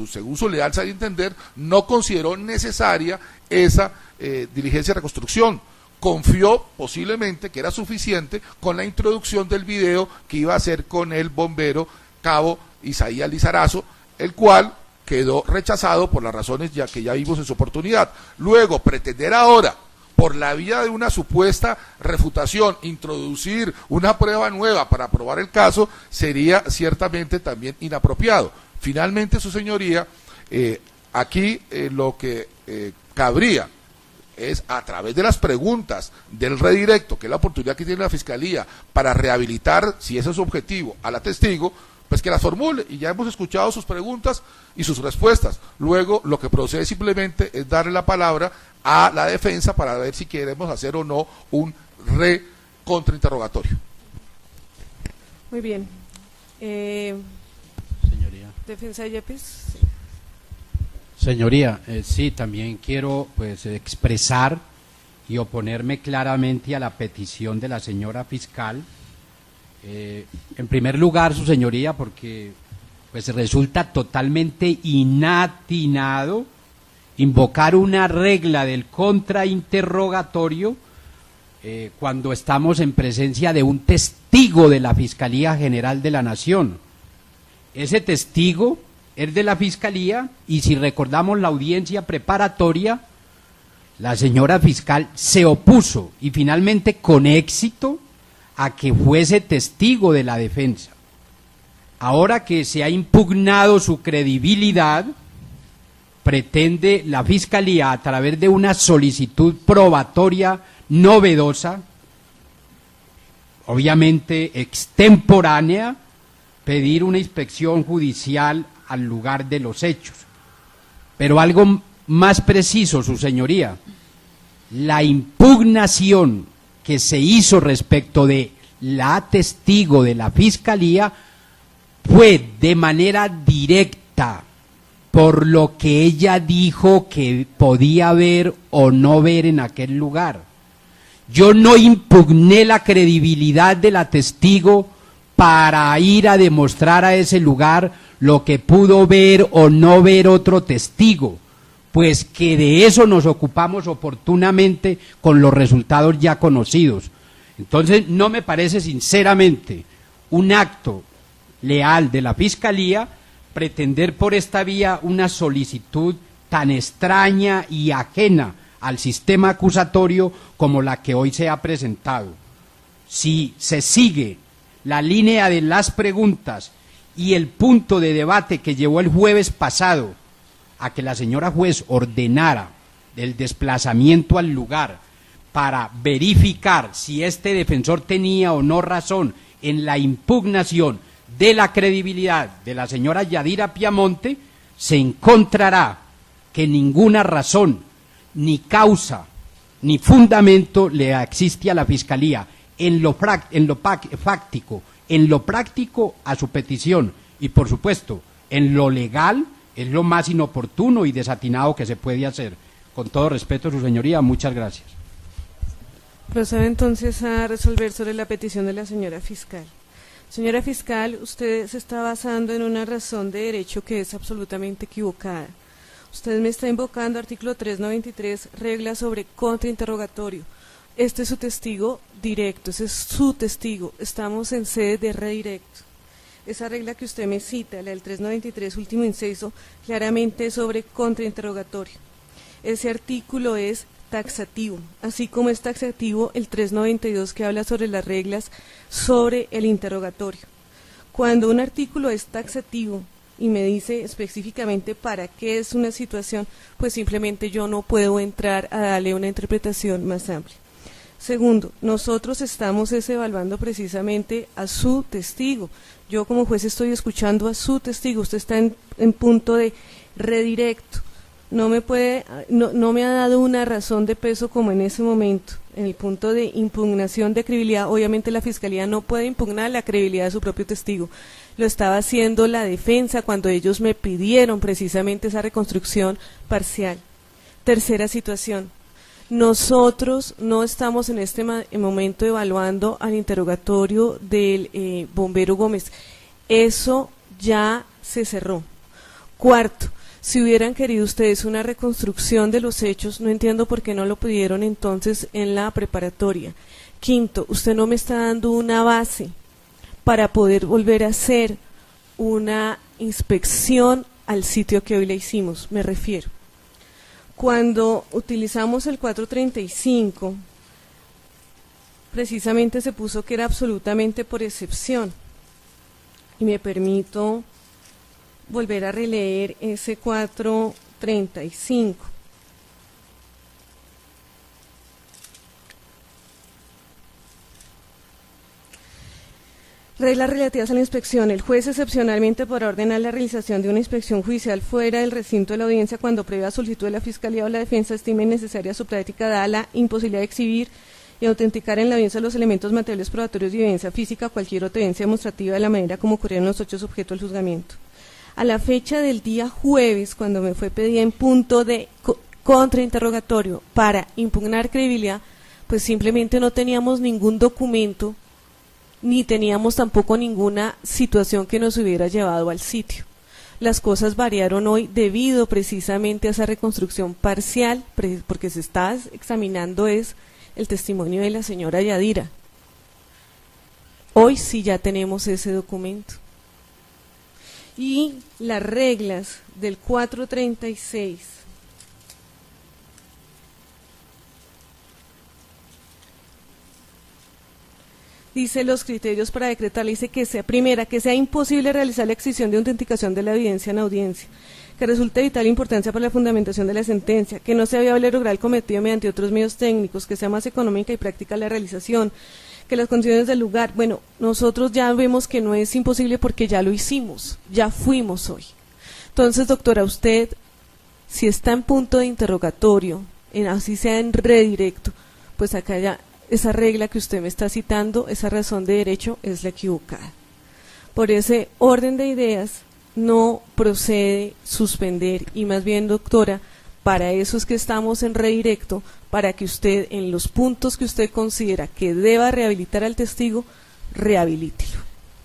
según su leal saber entender, no consideró necesaria esa diligencia de reconstrucción. Confió posiblemente que era suficiente con la introducción del video que iba a hacer con el bombero cabo Isaías Lizarazo, el cual quedó rechazado por las razones que ya vimos en su oportunidad. Luego, pretender ahora, por la vía de una supuesta refutación, introducir una prueba nueva para probar el caso, sería ciertamente también inapropiado. Finalmente, su señoría, aquí lo que cabría es, a través de las preguntas del redirecto, que es la oportunidad que tiene la Fiscalía para rehabilitar, si ese es su objetivo, a la testigo, pues que las formule, y ya hemos escuchado sus preguntas y sus respuestas. Luego, lo que procede simplemente es darle la palabra a la defensa para ver si queremos hacer o no un contrainterrogatorio. Muy bien. Señoría. Defensa de Yepes. Sí. Señoría, sí, también quiero pues expresar y oponerme claramente a la petición de la señora fiscal. En primer lugar, su señoría, porque pues resulta totalmente inatinado invocar una regla del contrainterrogatorio cuando estamos en presencia de un testigo de la Fiscalía General de la Nación. Ese testigo es de la Fiscalía, y si recordamos la audiencia preparatoria, la señora fiscal se opuso, y finalmente con éxito, a que fuese testigo de la defensa. Ahora que se ha impugnado su credibilidad, pretende la Fiscalía, a través de una solicitud probatoria novedosa, obviamente extemporánea, pedir una inspección judicial al lugar de los hechos. Pero algo más preciso, su señoría, la impugnación que se hizo respecto de la testigo de la Fiscalía fue de manera directa por lo que ella dijo que podía ver o no ver en aquel lugar. Yo no impugné la credibilidad de la testigo para ir a demostrar a ese lugar lo que pudo ver o no ver otro testigo, pues que de eso nos ocupamos oportunamente con los resultados ya conocidos. Entonces, no me parece sinceramente un acto leal de la Fiscalía pretender por esta vía una solicitud tan extraña y ajena al sistema acusatorio como la que hoy se ha presentado. Si se sigue la línea de las preguntas y el punto de debate que llevó el jueves pasado a que la señora juez ordenara el desplazamiento al lugar para verificar si este defensor tenía o no razón en la impugnación de la credibilidad de la señora Yadira Piamonte, se encontrará que ninguna razón, ni causa, ni fundamento le existe a la Fiscalía en lo fáctico, en lo práctico a su petición, y por supuesto, en lo legal es lo más inoportuno y desatinado que se puede hacer. Con todo respeto, su señoría, muchas gracias. Procede entonces a resolver sobre la petición de la señora fiscal. Señora fiscal, usted se está basando en una razón de derecho que es absolutamente equivocada. Usted me está invocando artículo 393, regla sobre contrainterrogatorio. Este es su testigo directo, ese es su testigo. Estamos en sede de redirecto. Esa regla que usted me cita, la del 393, último inciso, claramente es sobre contrainterrogatorio. Ese artículo es taxativo, así como es taxativo el 392 que habla sobre las reglas sobre el interrogatorio. Cuando un artículo es taxativo y me dice específicamente para qué es una situación, pues simplemente yo no puedo entrar a darle una interpretación más amplia. Segundo, nosotros estamos evaluando precisamente a su testigo. Yo como juez estoy escuchando a su testigo, usted está en punto de redirecto. No me ha dado una razón de peso como en ese momento, en el punto de impugnación de credibilidad. Obviamente la Fiscalía no puede impugnar la credibilidad de su propio testigo. Lo estaba haciendo la defensa cuando ellos me pidieron precisamente esa reconstrucción parcial. Tercera situación, Nosotros no estamos en este momento evaluando al interrogatorio del bombero Gómez. Eso ya se cerró. Cuarto, si hubieran querido ustedes una reconstrucción de los hechos, no entiendo por qué no lo pidieron entonces en la preparatoria. Quinto, usted no me está dando una base para poder volver a hacer una inspección al sitio que hoy le hicimos, me refiero. Cuando utilizamos el 435, precisamente se puso que era absolutamente por excepción. Y me permito volver a releer ese 435. Reglas relativas a la inspección. El juez excepcionalmente podrá ordenar la realización de una inspección judicial fuera del recinto de la audiencia cuando previa solicitud de la Fiscalía o la Defensa estime necesaria su práctica dada la imposibilidad de exhibir y autenticar en la audiencia los elementos materiales probatorios de evidencia física o cualquier otra evidencia demostrativa de la manera como ocurrieron los hechos objeto del juzgamiento. A la fecha del día jueves, cuando me fue pedida en punto de contrainterrogatorio para impugnar credibilidad, pues simplemente no teníamos ningún documento ni teníamos tampoco ninguna situación que nos hubiera llevado al sitio. Las cosas variaron hoy debido precisamente a esa reconstrucción parcial, porque se está examinando es el testimonio de la señora Yadira. Hoy sí ya tenemos ese documento. Y las reglas del 436 dice los criterios para decretarle, dice que sea, primera, que sea imposible realizar la exhibición de autenticación de la evidencia en audiencia, que resulte de vital importancia para la fundamentación de la sentencia, que no sea viable lograr el cometido mediante otros medios técnicos, que sea más económica y práctica la realización, que las condiciones del lugar, bueno, nosotros ya vemos que no es imposible porque ya lo hicimos, ya fuimos hoy. Entonces, doctora, usted, si está en punto de interrogatorio, así sea en redirecto, pues acá ya esa regla que usted me está citando, esa razón de derecho es la equivocada. Por ese orden de ideas no procede suspender y más bien, doctora, para eso es que estamos en redirecto, para que usted en los puntos que usted considera que deba rehabilitar al testigo, rehabilítelo.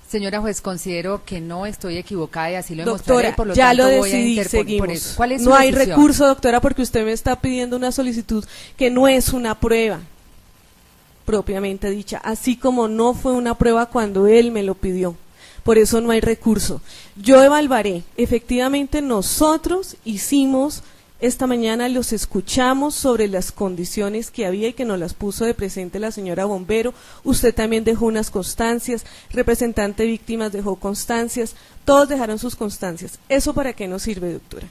Señora juez, considero que no estoy equivocada y así lo doctora, demostraré, por lo ya tanto lo voy decidí, a seguimos. por eso. ¿Cuál es su no hay decisión? Recurso, doctora, porque usted me está pidiendo una solicitud que no es una prueba propiamente dicha, así como no fue una prueba cuando él me lo pidió. Por eso no hay recurso. Yo evaluaré. Efectivamente, nosotros hicimos, esta mañana los escuchamos sobre las condiciones que había y que nos las puso de presente la señora bombero. Usted también dejó unas constancias, representante de víctimas dejó constancias, todos dejaron sus constancias. ¿Eso para qué nos sirve, doctora?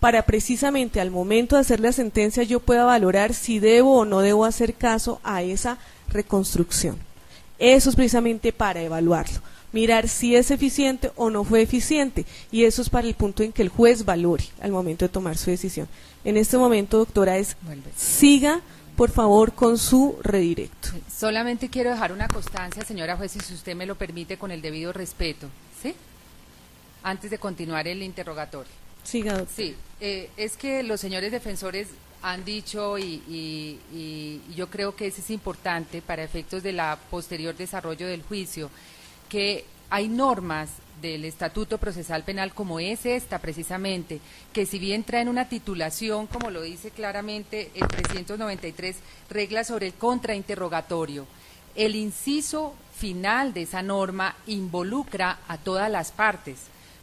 Para precisamente al momento de hacer la sentencia yo pueda valorar si debo o no debo hacer caso a esa reconstrucción. Eso es precisamente para evaluarlo, mirar si es eficiente o no fue eficiente, y eso es para el punto en que el juez valore al momento de tomar su decisión. En este momento, doctora, siga por favor con su redirecto. Solamente quiero dejar una constancia, señora juez, si usted me lo permite, con el debido respeto, ¿sí? Antes de continuar el interrogatorio. Siga, doctora. Sí, es que los señores defensores han dicho y yo creo que eso es importante para efectos de la posterior desarrollo del juicio, que hay normas del Estatuto Procesal Penal como es esta precisamente, que si bien traen una titulación, como lo dice claramente el 393, reglas sobre el contrainterrogatorio, el inciso final de esa norma involucra a todas las partes,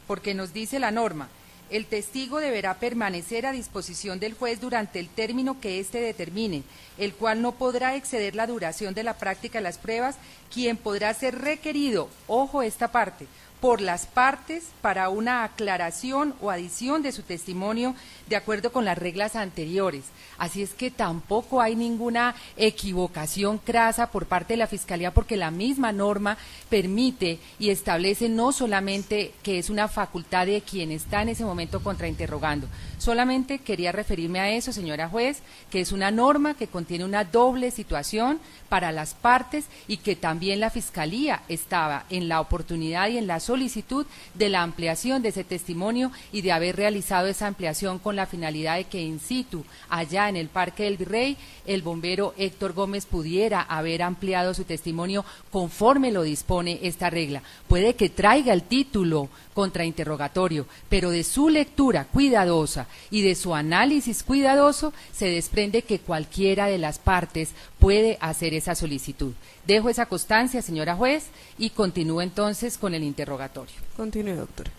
porque nos dice la norma: el testigo deberá permanecer a disposición del juez durante el término que éste determine, el cual no podrá exceder la duración de la práctica de las pruebas, quien podrá ser requerido, ojo esta parte, por las partes para una aclaración o adición de su testimonio de acuerdo con las reglas anteriores. Así es que tampoco hay ninguna equivocación crasa por parte de la Fiscalía, porque la misma norma permite y establece no solamente que es una facultad de quien está en ese momento contrainterrogando. Solamente quería referirme a eso, señora juez, que es una norma que contiene una doble situación para las partes y que también la Fiscalía estaba en la oportunidad y en la solicitud de la ampliación de ese testimonio y de haber realizado esa ampliación con la finalidad de que in situ, allá en el Parque del Virrey, el bombero Héctor Gómez pudiera haber ampliado su testimonio conforme lo dispone esta regla. Puede que traiga el título contrainterrogatorio, pero de su lectura cuidadosa y de su análisis cuidadoso se desprende que cualquiera de las partes puede hacer esa solicitud. Dejo esa constancia, señora juez, y continúo entonces con el interrogatorio. Continúe, doctora.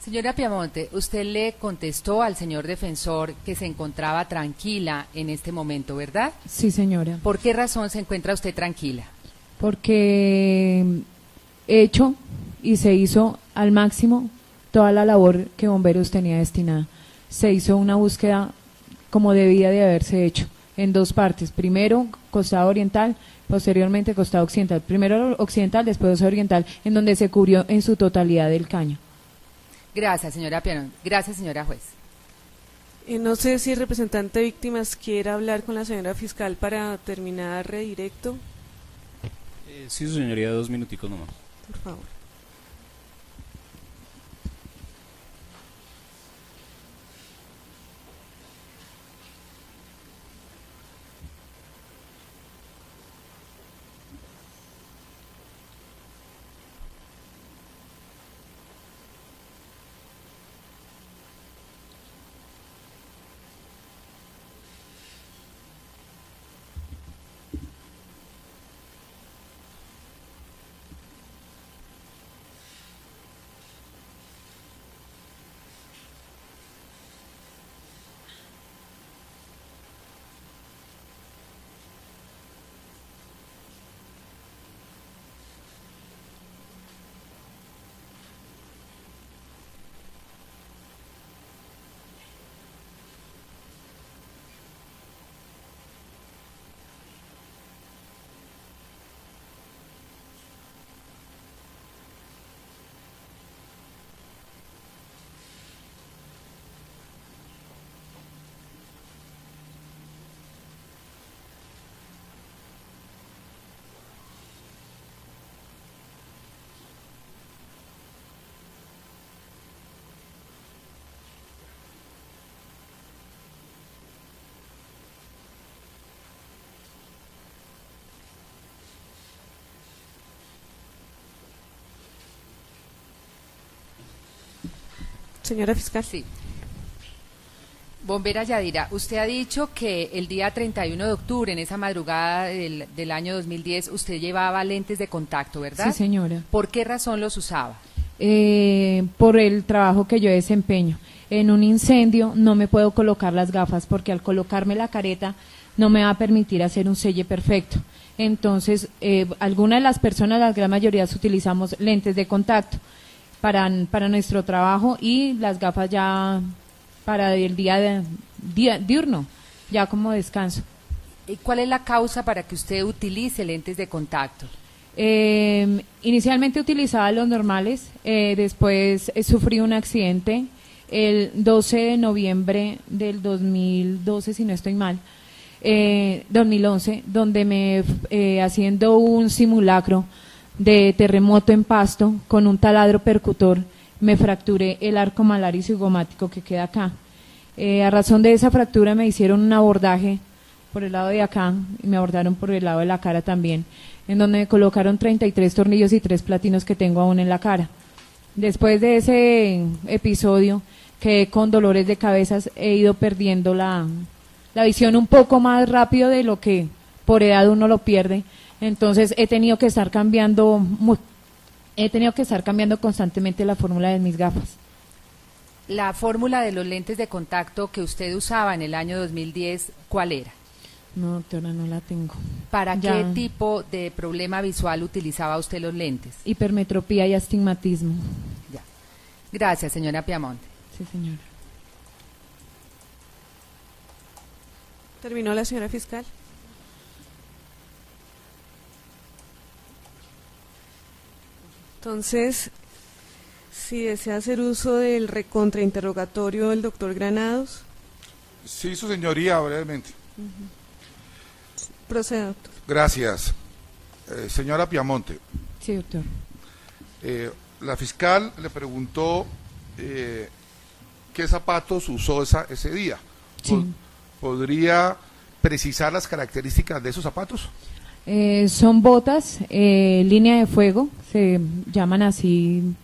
Señora Piamonte, usted le contestó al señor defensor que se encontraba tranquila en este momento, ¿verdad? Sí, señora. ¿Por qué razón se encuentra usted tranquila? Porque he hecho y se hizo al máximo toda la labor que Bomberos tenía destinada. Se hizo una búsqueda como debía de haberse hecho, en dos partes. Primero, costado oriental, posteriormente costado occidental. Primero occidental, después oriental, en donde se cubrió en su totalidad el caño. Gracias, señora Piamonte. Gracias, señora juez. No sé si el representante de víctimas quiere hablar con la señora fiscal para terminar redirecto. Sí, su señoría, 2 minuticos nomás. Por favor. Señora fiscal. Sí. Bombera Yadira, usted ha dicho que el día 31 de octubre, en esa madrugada del año 2010, usted llevaba lentes de contacto, ¿verdad? Sí, señora. ¿Por qué razón los usaba? Por el trabajo que yo desempeño. En un incendio no me puedo colocar las gafas porque al colocarme la careta no me va a permitir hacer un selle perfecto. Entonces, algunas de las personas, la gran mayoría, utilizamos lentes de contacto para nuestro trabajo y las gafas ya para el día diurno, ya como descanso. ¿Y cuál es la causa para que usted utilice lentes de contacto? Inicialmente utilizaba los normales, después sufrí un accidente el 12 de noviembre del 2012, si no estoy mal, 2011, donde me haciendo un simulacro de terremoto en Pasto con un taladro percutor me fracturé el arco malar y cigomático que queda acá. A razón de esa fractura me hicieron un abordaje por el lado de acá y me abordaron por el lado de la cara también, en donde me colocaron 33 tornillos y 3 platinos que tengo aún en la cara. Después de ese episodio quedé con dolores de cabeza, he ido perdiendo la visión un poco más rápido de lo que por edad uno lo pierde. Entonces he tenido que estar cambiando constantemente la fórmula de mis gafas. La fórmula de los lentes de contacto que usted usaba en el año 2010, ¿cuál era? No, doctora, no la tengo. ¿Para Ya. qué tipo de problema visual utilizaba usted los lentes? Hipermetropía y astigmatismo. Ya. Gracias, señora Piamonte. Sí, señora. ¿Terminó la señora fiscal? Entonces, si desea hacer uso del recontrainterrogatorio del doctor Granados. Sí, su señoría, brevemente. Proceda, doctor. Gracias. Señora Piamonte, Sí, doctor. la fiscal le preguntó qué zapatos usó ese día. Sí. ¿Podría precisar las características de esos zapatos? Son botas, línea de fuego, se llaman así,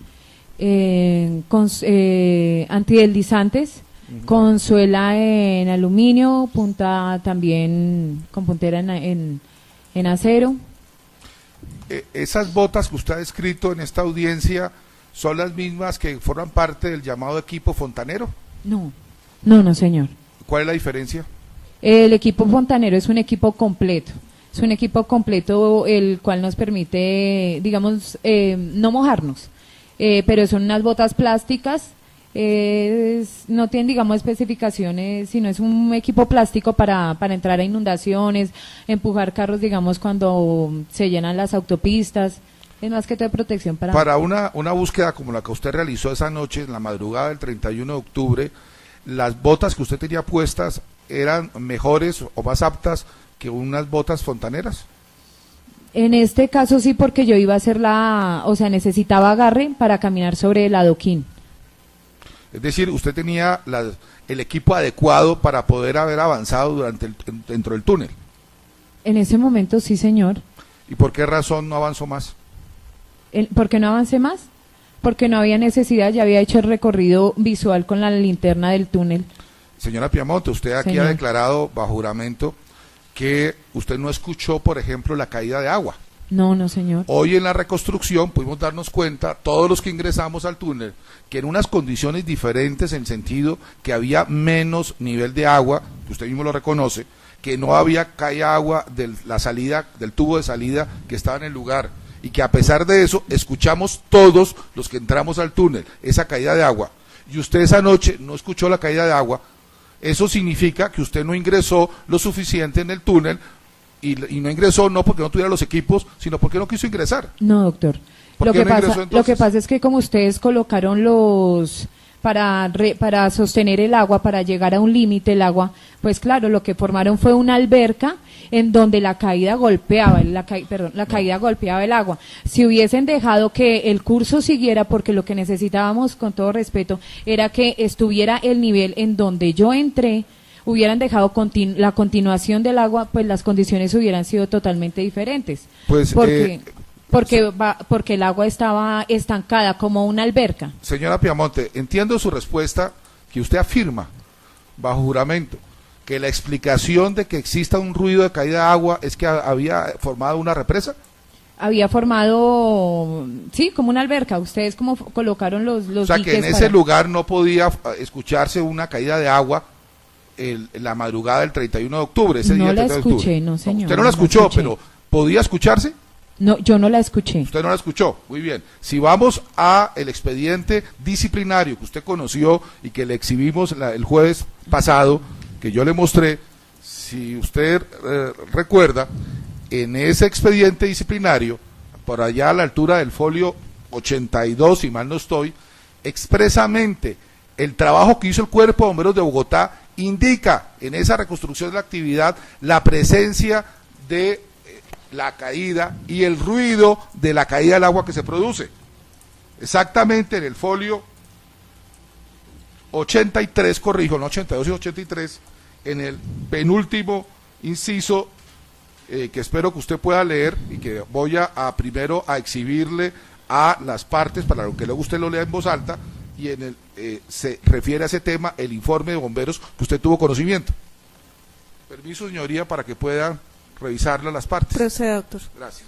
antideslizantes, con suela en aluminio, punta también con puntera en acero. Esas botas que usted ha descrito en esta audiencia son las mismas que forman parte del llamado equipo fontanero. No, no, señor. ¿Cuál es la diferencia? El equipo fontanero es un equipo completo. Es un equipo completo el cual nos permite, digamos, no mojarnos, pero son unas botas plásticas, no tienen, digamos, especificaciones, sino es un equipo plástico para entrar a inundaciones, empujar carros, digamos, cuando se llenan las autopistas. Es más que todo de protección para una búsqueda como la que usted realizó esa noche, en la madrugada del 31 de octubre, ¿las botas que usted tenía puestas eran mejores o más aptas que unas botas fontaneras? En este caso sí, porque yo iba a hacer necesitaba agarre para caminar sobre el adoquín. Es decir, usted tenía el equipo adecuado para poder haber avanzado dentro del túnel. En ese momento sí, señor. ¿Y por qué razón no avanzó más? ¿Por qué no avancé más? Porque no había necesidad, ya había hecho el recorrido visual con la linterna del túnel. Señora Piamonte, usted aquí Señor. ha declarado bajo juramento que usted no escuchó, por ejemplo, la caída de agua. No, señor. Hoy en la reconstrucción pudimos darnos cuenta, todos los que ingresamos al túnel, que en unas condiciones diferentes, en sentido que había menos nivel de agua, que usted mismo lo reconoce, que no había caída agua de la salida, del tubo de salida que estaba en el lugar, y que a pesar de eso escuchamos todos los que entramos al túnel esa caída de agua, y usted esa noche no escuchó la caída de agua. Eso significa que usted no ingresó lo suficiente en el túnel, y no ingresó no porque no tuviera los equipos, sino porque no quiso ingresar. No, doctor. ¿Por qué no ingresó, entonces? Lo que pasa es que como ustedes colocaron los para sostener el agua, para llegar a un límite el agua, pues claro, lo que formaron fue una alberca en donde la caída golpeaba, la caída golpeaba el agua. Si hubiesen dejado que el curso siguiera, porque lo que necesitábamos, con todo respeto, era que estuviera el nivel en donde yo entré, hubieran dejado la continuación del agua, pues las condiciones hubieran sido totalmente diferentes. Pues, porque el agua estaba estancada como una alberca. Señora Piamonte, entiendo su respuesta, que usted afirma bajo juramento que la explicación de que exista un ruido de caída de agua es que había formado una represa. Había formado, sí, como una alberca. Ustedes como colocaron los o sea, que en ese lugar no podía escucharse una caída de agua la madrugada del 31 de octubre, ese no día la 31 de escuché, octubre. no señor. Usted no la escuchó, pero ¿podía escucharse? No, yo no la escuché. Usted no la escuchó, muy bien. Si vamos a el expediente disciplinario que usted conoció y que le exhibimos el jueves pasado, que yo le mostré, si usted recuerda, en ese expediente disciplinario, por allá a la altura del folio 82, si mal no estoy, expresamente el trabajo que hizo el Cuerpo de Bomberos de Bogotá indica en esa reconstrucción de la actividad la presencia de la caída y el ruido de la caída del agua que se produce. Exactamente en el folio 83, corrijo, no 82 y 83, en el penúltimo inciso que espero que usted pueda leer y que voy a primero a exhibirle a las partes para que luego usted lo lea en voz alta, y en el se refiere a ese tema el informe de bomberos que usted tuvo conocimiento. Permiso, señoría, para que pueda revisarle las partes. Proceda, doctor. Gracias.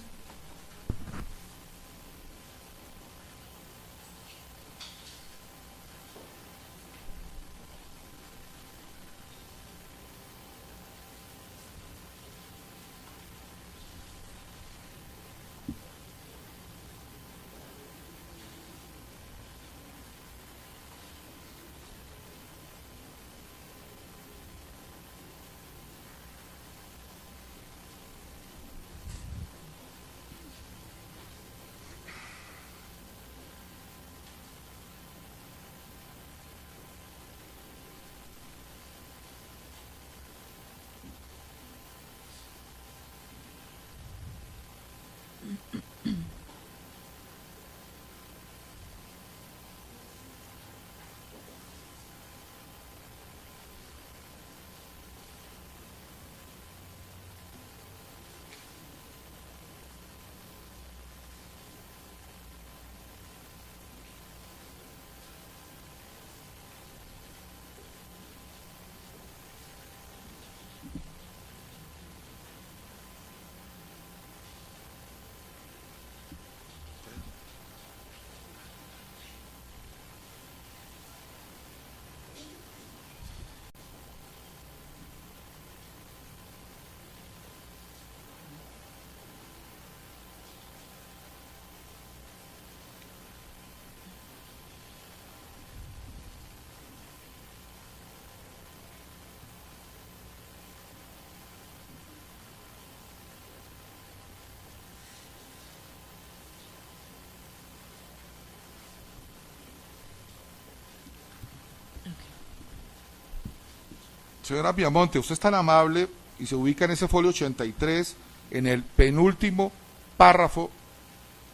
Señora Piamonte, usted es tan amable y se ubica en ese folio 83, en el penúltimo párrafo,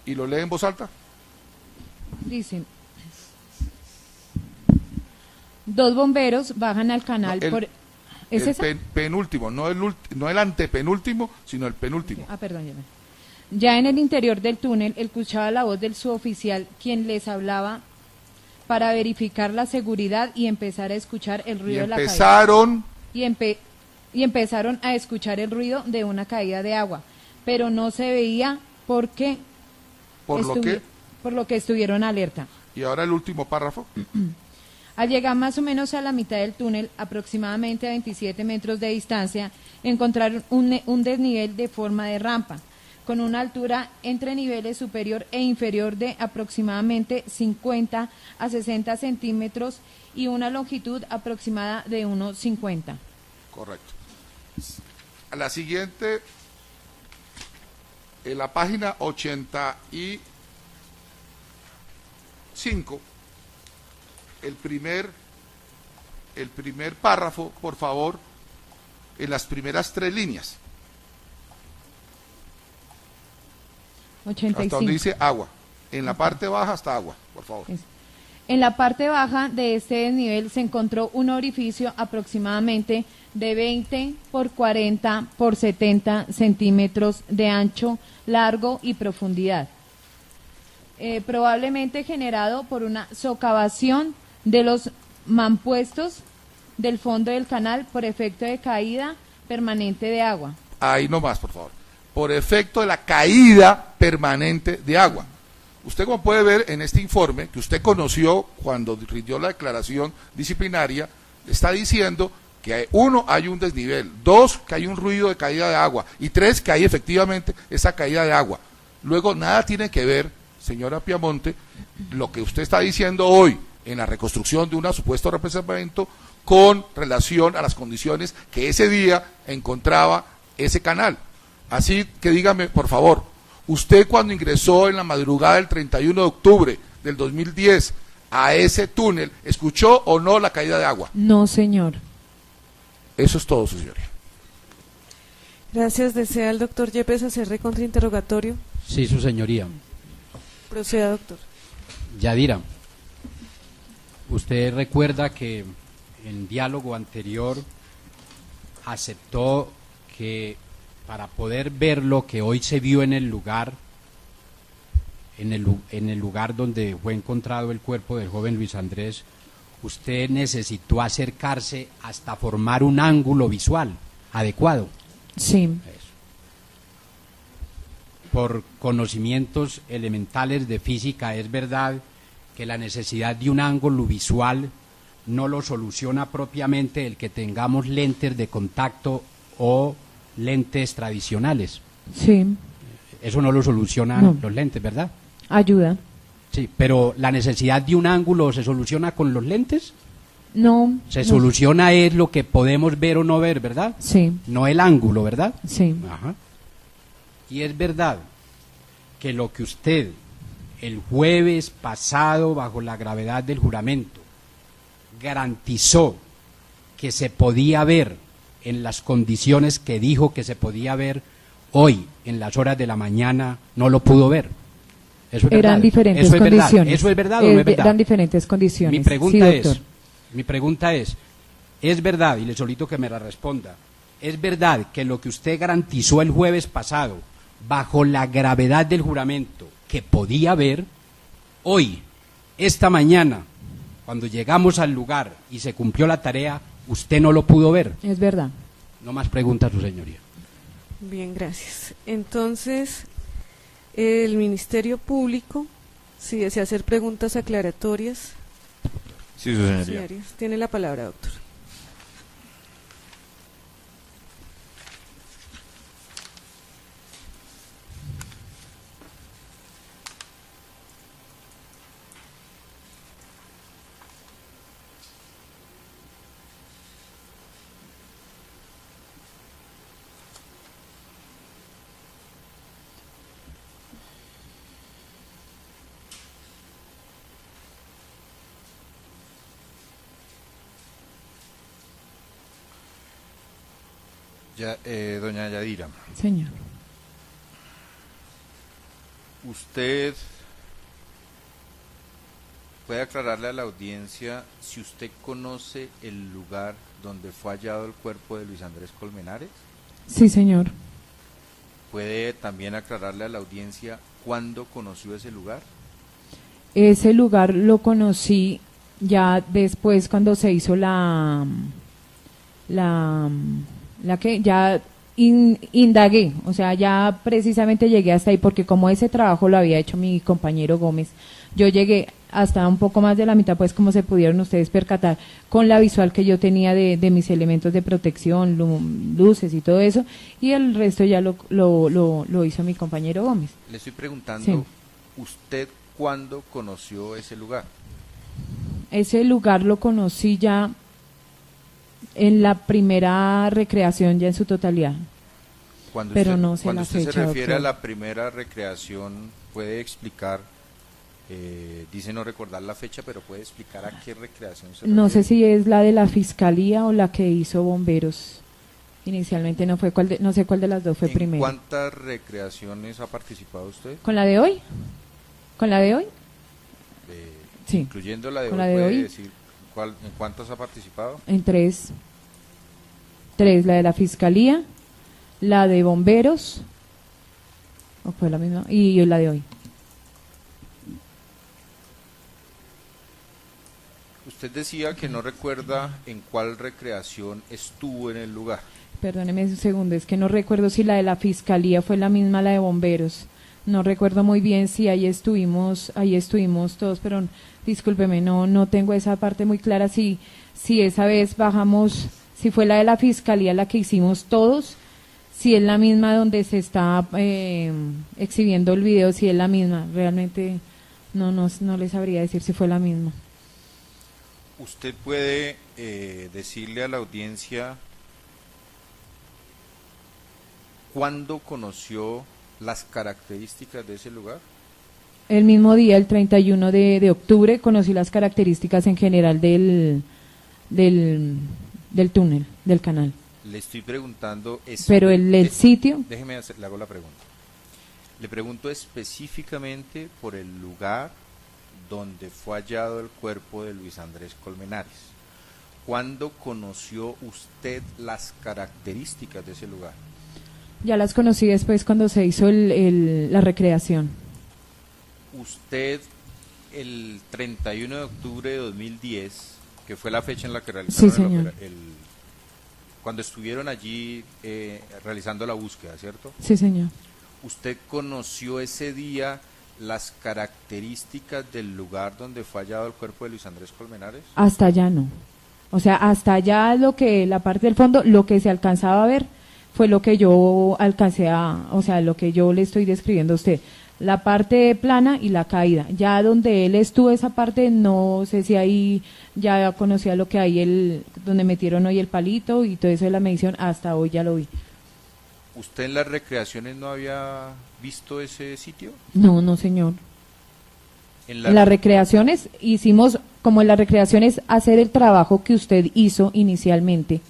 y lo lee en voz alta. Dicen, 2 bomberos bajan al canal por... ¿Es esa? Penúltimo, no el antepenúltimo, sino el penúltimo. Perdón, ya en el interior del túnel escuchaba la voz del suboficial, quien les hablaba para verificar la seguridad y empezar a escuchar el ruido de la caída. Y empezaron a escuchar el ruido de una caída de agua, pero no se veía porque por lo que estuvieron alerta. Y ahora el último párrafo. Al llegar más o menos a la mitad del túnel, aproximadamente a 27 metros de distancia, encontraron un desnivel de forma de rampa, con una altura entre niveles superior e inferior de aproximadamente 50 a 60 centímetros y una longitud aproximada de unos 50. Correcto. A la siguiente, en la página 85, el primer párrafo, por favor, en las primeras 3 líneas. 85. Hasta donde dice agua. En la parte baja hasta agua, por favor. En la parte baja de este desnivel se encontró un orificio aproximadamente de 20 por 40 por 70 centímetros de ancho, largo y profundidad. Probablemente generado por una socavación de los mampuestos del fondo del canal por efecto de caída permanente de agua. Ahí nomás, por favor. Por efecto de la caída permanente de agua. Usted, como puede ver en este informe, que usted conoció cuando rindió la declaración disciplinaria, está diciendo que 1, hay un desnivel, 2, que hay un ruido de caída de agua, y 3, que hay efectivamente esa caída de agua. Luego, nada tiene que ver, señora Piamonte, lo que usted está diciendo hoy en la reconstrucción de un supuesto represamiento con relación a las condiciones que ese día encontraba ese canal. Así que dígame, por favor, usted cuando ingresó en la madrugada del 31 de octubre del 2010 a ese túnel, ¿escuchó o no la caída de agua? No, señor. Eso es todo, su señoría. Gracias. ¿Desea el doctor Yepes hacerle contrainterrogatorio? Sí, su señoría. Proceda, doctor. Yadira, usted recuerda que en diálogo anterior aceptó que para poder ver lo que hoy se vio en el lugar, en el lugar donde fue encontrado el cuerpo del joven Luis Andrés, usted necesitó acercarse hasta formar un ángulo visual adecuado. Sí. Eso. Por conocimientos elementales de física, es verdad que la necesidad de un ángulo visual no lo soluciona propiamente el que tengamos lentes de contacto o lentes tradicionales. Sí. Eso no lo solucionan los lentes, ¿verdad? Ayuda. Sí, pero la necesidad de un ángulo se soluciona con los lentes. No. Se soluciona es lo que podemos ver o no ver, ¿verdad? Sí. No el ángulo, ¿verdad? Sí. Ajá. Y es verdad que lo que usted el jueves pasado, bajo la gravedad del juramento, garantizó que se podía ver en las condiciones que dijo que se podía ver, hoy en las horas de la mañana no lo pudo ver. Eso es Eran verdad. diferentes Eso es condiciones. verdad. ¿Eso es verdad o no es verdad? Eran diferentes condiciones. Mi pregunta sí, mi pregunta es verdad, y le solicito que me la responda, ¿es verdad que lo que usted garantizó el jueves pasado, bajo la gravedad del juramento, que podía ver, hoy, esta mañana, cuando llegamos al lugar y se cumplió la tarea, usted no lo pudo ver? Es verdad. No más preguntas, su señoría. Bien, gracias. Entonces, el Ministerio Público, si desea hacer preguntas aclaratorias. Sí, su señoría. Tiene la palabra, doctor. Doña Yadira. Señor. ¿Usted puede aclararle a la audiencia si usted conoce el lugar donde fue hallado el cuerpo de Luis Andrés Colmenares? Sí, señor. ¿Puede también aclararle a la audiencia cuándo conoció ese lugar? Ese lugar lo conocí ya después cuando se hizo la que ya indagué, o sea, ya precisamente llegué hasta ahí porque como ese trabajo lo había hecho mi compañero Gómez, yo llegué hasta un poco más de la mitad, pues como se pudieron ustedes percatar, con la visual que yo tenía de mis elementos de protección, luces y todo eso, y el resto ya lo hizo mi compañero Gómez. Le estoy preguntando, Sí. ¿usted cuándo conoció ese lugar? Ese lugar lo conocí ya en la primera recreación, ya en su totalidad. Cuando Pero usted, no sé cuando la usted fecha, se refiere doctor. a la primera recreación, ¿puede explicar, dice no recordar la fecha, pero puede explicar a qué recreación se No sé refiere? si es la de la fiscalía o la que hizo Bomberos. Inicialmente no fue no sé cuál de las dos fue ¿En primero. cuántas recreaciones ha participado usted? ¿Con la de hoy? ¿Con la de hoy? Sí. Incluyendo la de ¿Con hoy, la de ¿puede hoy? decir en cuántas ha participado? En tres, la de la fiscalía, la de Bomberos, ¿o fue la misma? Y la de hoy. Usted decía que no recuerda en cuál recreación estuvo en el lugar. Perdóneme un segundo, es que no recuerdo si la de la fiscalía fue la misma la de Bomberos. No recuerdo muy bien si ahí estuvimos todos, pero discúlpeme, no tengo esa parte muy clara si esa vez bajamos, si fue la de la fiscalía la que hicimos todos, si es la misma donde se está exhibiendo el video, si es la misma. Realmente no les sabría decir si fue la misma. ¿Usted puede decirle a la audiencia cuándo conoció las características de ese lugar? El mismo día, el 31 de octubre, conocí las características en general del túnel, del canal. Le estoy preguntando... Pero el sitio... Déjeme le hago la pregunta. Le pregunto específicamente por el lugar donde fue hallado el cuerpo de Luis Andrés Colmenares. ¿Cuándo conoció usted las características de ese lugar? Ya las conocí después cuando se hizo la recreación. Usted, el 31 de octubre de 2010, que fue la fecha en la que realizaron Sí, señor. cuando estuvieron allí realizando la búsqueda, ¿cierto? Sí, señor. ¿Usted conoció ese día las características del lugar donde fue hallado el cuerpo de Luis Andrés Colmenares? Hasta allá no. O sea, hasta allá la parte del fondo, lo que se alcanzaba a ver fue lo que yo alcancé o sea, lo que yo le estoy describiendo a usted. La parte plana y la caída. Ya donde él estuvo, esa parte, no sé si ahí ya conocía lo que hay, donde metieron hoy el palito y todo eso de la medición, hasta hoy ya lo vi. ¿Usted en las recreaciones no había visto ese sitio? No, señor. En las recreaciones hicimos, como en las recreaciones, hacer el trabajo que usted hizo inicialmente.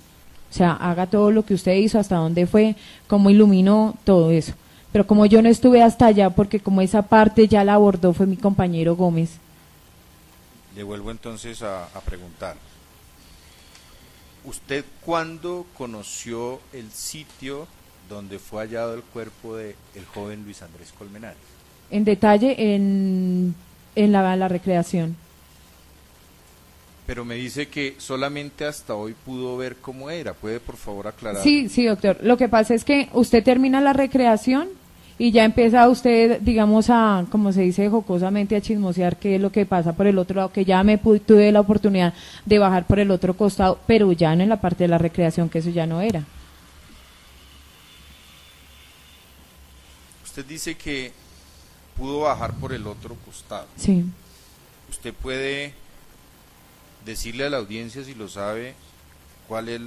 O sea, haga todo lo que usted hizo, hasta dónde fue, cómo iluminó, todo eso. Pero como yo no estuve hasta allá, porque como esa parte ya la abordó fue mi compañero Gómez. Le vuelvo entonces a preguntar. ¿Usted cuándo conoció el sitio donde fue hallado el cuerpo del joven Luis Andrés Colmenares? En detalle, en la recreación. Pero me dice que solamente hasta hoy pudo ver cómo era. ¿Puede por favor aclarar? Sí, doctor. Lo que pasa es que usted termina la recreación y ya empieza usted, digamos, como se dice jocosamente, a chismosear qué es lo que pasa por el otro lado, que ya tuve la oportunidad de bajar por el otro costado, pero ya no en la parte de la recreación, que eso ya no era. Usted dice que pudo bajar por el otro costado. Sí. ¿Usted puede decirle a la audiencia, si lo sabe, cuál es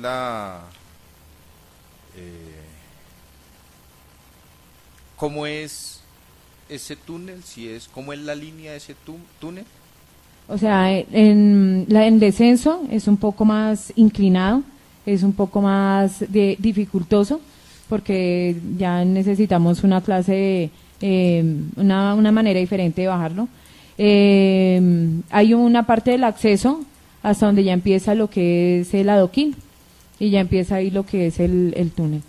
cómo es ese túnel, cómo es la línea de ese túnel? O sea, en descenso es un poco más inclinado es un poco más dificultoso porque ya necesitamos una clase, una manera diferente de bajarlo. Hay una parte del acceso hasta donde ya empieza lo que es el adoquín y ya empieza ahí lo que es el túnel.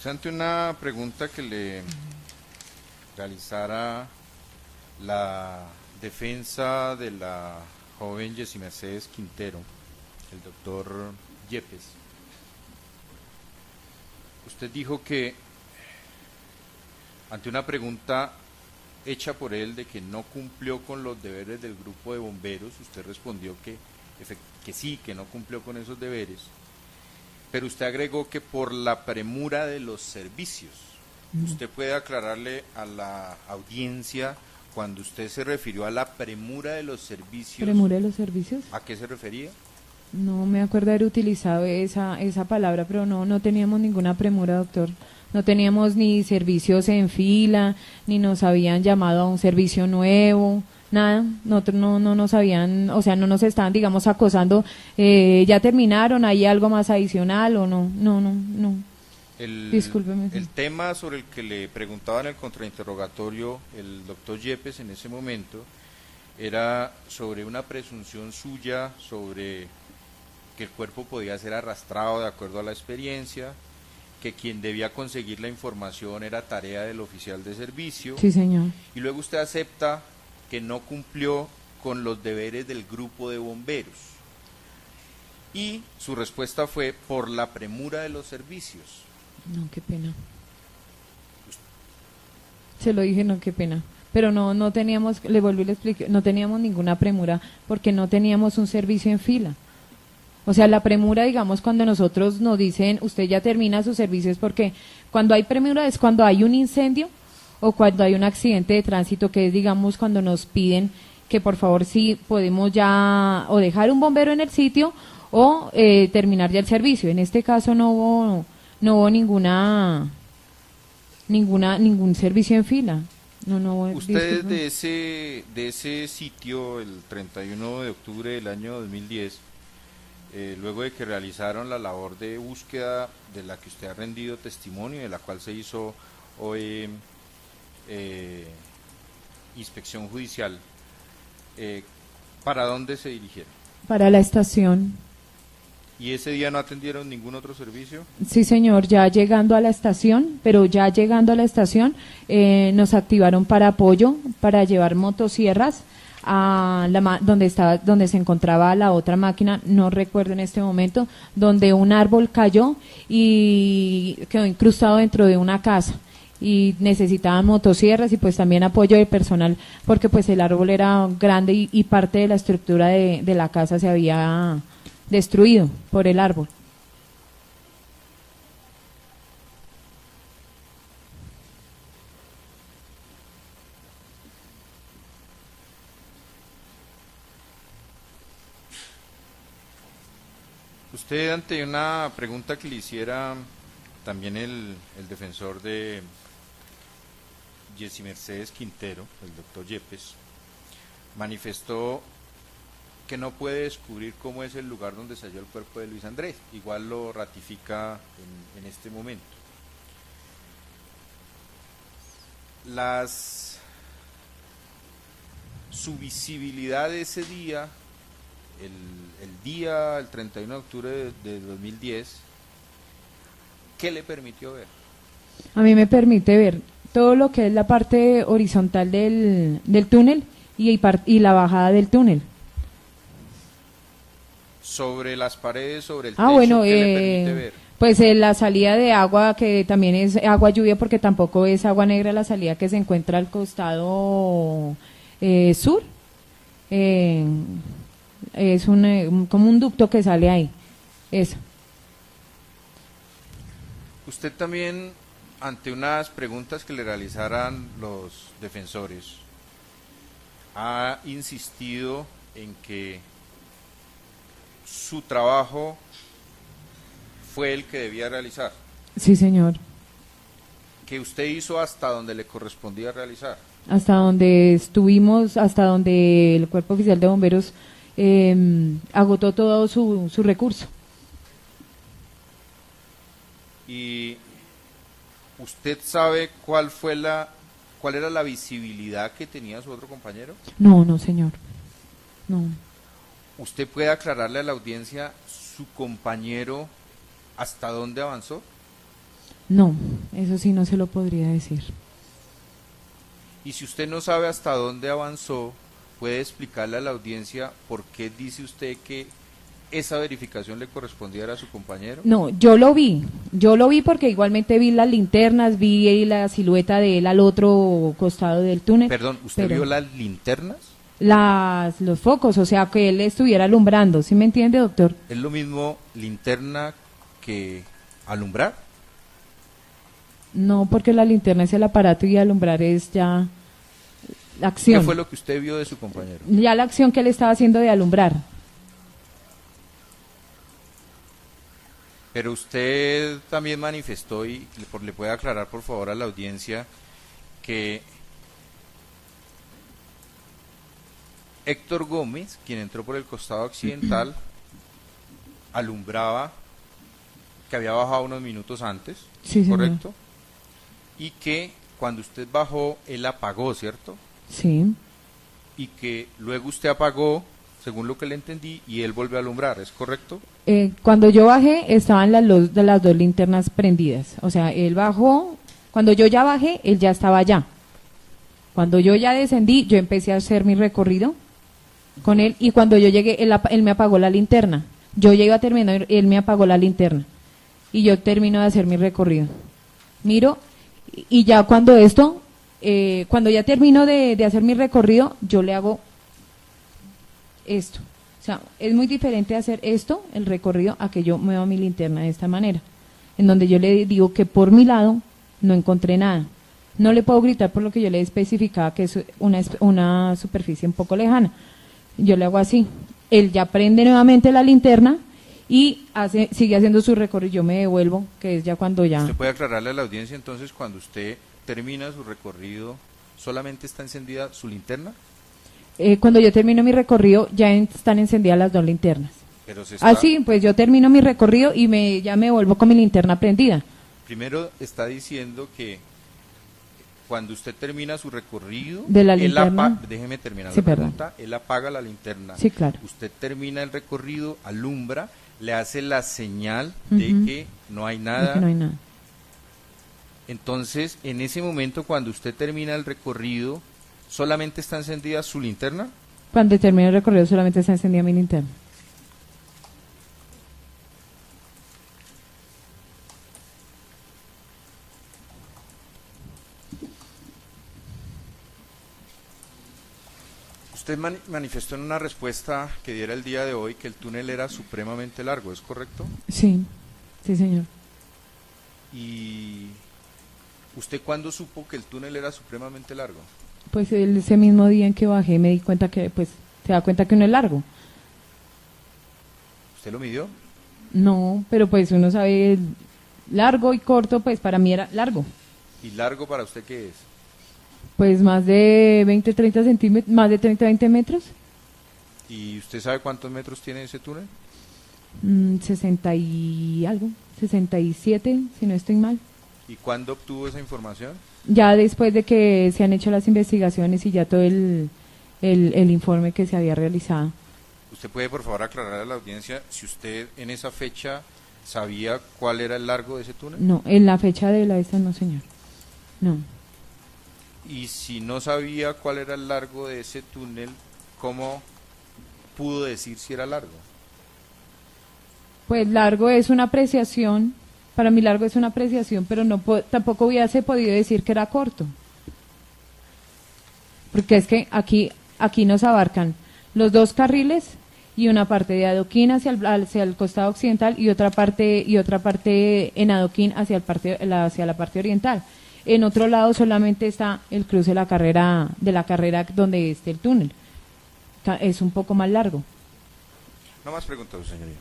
Ante una pregunta que le realizara la defensa de la joven Jessy Mercedes Quintero, el doctor Yepes, usted dijo que ante una pregunta hecha por él de que no cumplió con los deberes del grupo de bomberos, usted respondió que sí, que no cumplió con esos deberes. Pero usted agregó que por la premura de los servicios. ¿Usted puede aclararle a la audiencia cuando usted se refirió a la premura de los servicios? ¿Premura de los servicios? ¿A qué se refería? No me acuerdo haber utilizado esa palabra, pero no teníamos ninguna premura, doctor. No teníamos ni servicios en fila, ni nos habían llamado a un servicio nuevo. Nada, nosotros no nos habían, o sea, no nos estaban, digamos, acosando, ya terminaron, hay algo más adicional o no. Discúlpeme. El tema sobre el que le preguntaba en el contrainterrogatorio el doctor Yepes en ese momento era sobre una presunción suya sobre que el cuerpo podía ser arrastrado de acuerdo a la experiencia, que quien debía conseguir la información era tarea del oficial de servicio. Sí, señor. Y luego usted acepta que no cumplió con los deberes del grupo de bomberos. Y su respuesta fue por la premura de los servicios. No, qué pena. Se lo dije, no, qué pena. Pero no teníamos, le volví y le expliqué, no teníamos ninguna premura porque no teníamos un servicio en fila. O sea, la premura, digamos, cuando nosotros nos dicen, usted ya termina sus servicios, porque cuando hay premura es cuando hay un incendio o cuando hay un accidente de tránsito, que es, digamos, cuando nos piden que por favor sí podemos ya o dejar un bombero en el sitio o terminar ya el servicio. En este caso no hubo ningún servicio en fila. Ustedes de ese sitio, el 31 de octubre del año 2010, luego de que realizaron la labor de búsqueda de la que usted ha rendido testimonio, de la cual se hizo hoy inspección judicial, ¿para dónde se dirigieron? Para la estación. ¿Y ese día no atendieron ningún otro servicio? Sí, señor, ya llegando a la estación, nos activaron para apoyo, para llevar motosierras a donde se encontraba la otra máquina, no recuerdo en este momento, donde un árbol cayó y quedó incrustado dentro de una casa y necesitaban motosierras y pues también apoyo de personal porque pues el árbol era grande y parte de la estructura de la casa se había destruido por el árbol. Usted, ante una pregunta que le hiciera también el defensor de Jessy Mercedes Quintero, el doctor Yepes, manifestó que no puede descubrir cómo es el lugar donde se halló el cuerpo de Luis Andrés. Igual lo ratifica en este momento. Su visibilidad de ese día, el 31 de octubre de 2010, ¿qué le permitió ver? A mí me permite ver todo lo que es la parte horizontal del túnel y la bajada del túnel. Sobre las paredes, sobre el techo, bueno, ¿qué le permite ver? Pues la salida de agua, que también es agua lluvia, porque tampoco es agua negra la salida que se encuentra al costado sur. Es como un ducto que sale ahí. Eso. Usted también, ante unas preguntas que le realizaran los defensores, ha insistido en que su trabajo fue el que debía realizar. Sí, señor. ¿Que usted hizo hasta donde le correspondía realizar? Hasta donde estuvimos, hasta donde el Cuerpo Oficial de Bomberos agotó todo su recurso. ¿Y usted sabe cuál era la visibilidad que tenía su otro compañero? No, no, señor. No. ¿Usted puede aclararle a la audiencia su compañero hasta dónde avanzó? No, eso sí no se lo podría decir. Y si usted no sabe hasta dónde avanzó, ¿puede explicarle a la audiencia por qué dice usted que esa verificación le correspondía a su compañero? No, yo lo vi porque igualmente vi las linternas, vi la silueta de él al otro costado del túnel. Perdón, ¿usted vio las linternas? Los focos, o sea, que él estuviera alumbrando, ¿sí me entiende, doctor? ¿Es lo mismo linterna que alumbrar? No, porque la linterna es el aparato y alumbrar es ya la acción. ¿Qué fue lo que usted vio de su compañero? Ya la acción que él estaba haciendo de alumbrar. Pero usted también manifestó, y le puede aclarar por favor a la audiencia, que Héctor Gómez, quien entró por el costado occidental, alumbraba, que había bajado unos minutos antes, sí, ¿correcto? Y que cuando usted bajó, él apagó, ¿cierto? Sí. Y que luego usted apagó, según lo que le entendí, y él volvió a alumbrar, ¿es correcto? Cuando yo bajé, estaban las dos linternas prendidas. O sea, él bajó, cuando yo ya bajé, él ya estaba allá. Cuando yo ya descendí, yo empecé a hacer mi recorrido con él, y cuando yo llegué, él me apagó la linterna. Yo ya iba a terminar, él me apagó la linterna. Y yo termino de hacer mi recorrido. Miro, y ya cuando ya termino de hacer mi recorrido, yo le hago esto. O sea, es muy diferente hacer esto, el recorrido, a que yo mueva mi linterna de esta manera. En donde yo le digo que por mi lado no encontré nada. No le puedo gritar por lo que yo le especificaba, que es una superficie un poco lejana. Yo le hago así. Él ya prende nuevamente la linterna y sigue haciendo su recorrido. Yo me devuelvo, que es ya cuando ya... ¿Usted puede aclararle a la audiencia entonces, cuando usted termina su recorrido, solamente está encendida su linterna? Cuando yo termino mi recorrido, ya están encendidas las dos linternas. Pero Así, pues yo termino mi recorrido y ya me vuelvo con mi linterna prendida. Primero está diciendo que cuando usted termina su recorrido, de la linterna, déjeme terminar sí, la pregunta, él apaga la linterna. Sí, claro. Usted termina el recorrido, alumbra, le hace la señal de que no hay nada. De que no hay nada. Entonces, en ese momento, cuando usted termina el recorrido, ¿solamente está encendida su linterna? Cuando termino el recorrido solamente está encendida mi linterna. Usted manifestó en una respuesta que diera el día de hoy que el túnel era supremamente largo, ¿es correcto? Sí, sí, señor. ¿Y usted cuándo supo que el túnel era supremamente largo? Pues ese mismo día en que bajé me di cuenta que, pues, se da cuenta que no es largo. ¿Usted lo midió? No, pero pues uno sabe, largo y corto, pues para mí era largo. ¿Y largo para usted qué es? Pues más de 20, 30 centímetros, más de 30, 20 metros. ¿Y usted sabe cuántos metros tiene ese túnel? 60 y algo, 67, si no estoy mal. ¿Y cuándo obtuvo esa información? Ya después de que se han hecho las investigaciones y ya todo el informe que se había realizado. ¿Usted puede por favor aclarar a la audiencia si usted en esa fecha sabía cuál era el largo de ese túnel? No, en la fecha de la esta no, señor. No. Y si no sabía cuál era el largo de ese túnel, ¿cómo pudo decir si era largo? Pues largo es una apreciación, para mí largo es una apreciación, pero no tampoco hubiese podido decir que era corto. Porque es que aquí nos abarcan los dos carriles y una parte de adoquín hacia el costado occidental y otra parte en adoquín hacia la parte oriental. En otro lado solamente está el cruce de la carrera donde esté el túnel. Es un poco más largo. No más preguntas, señoría.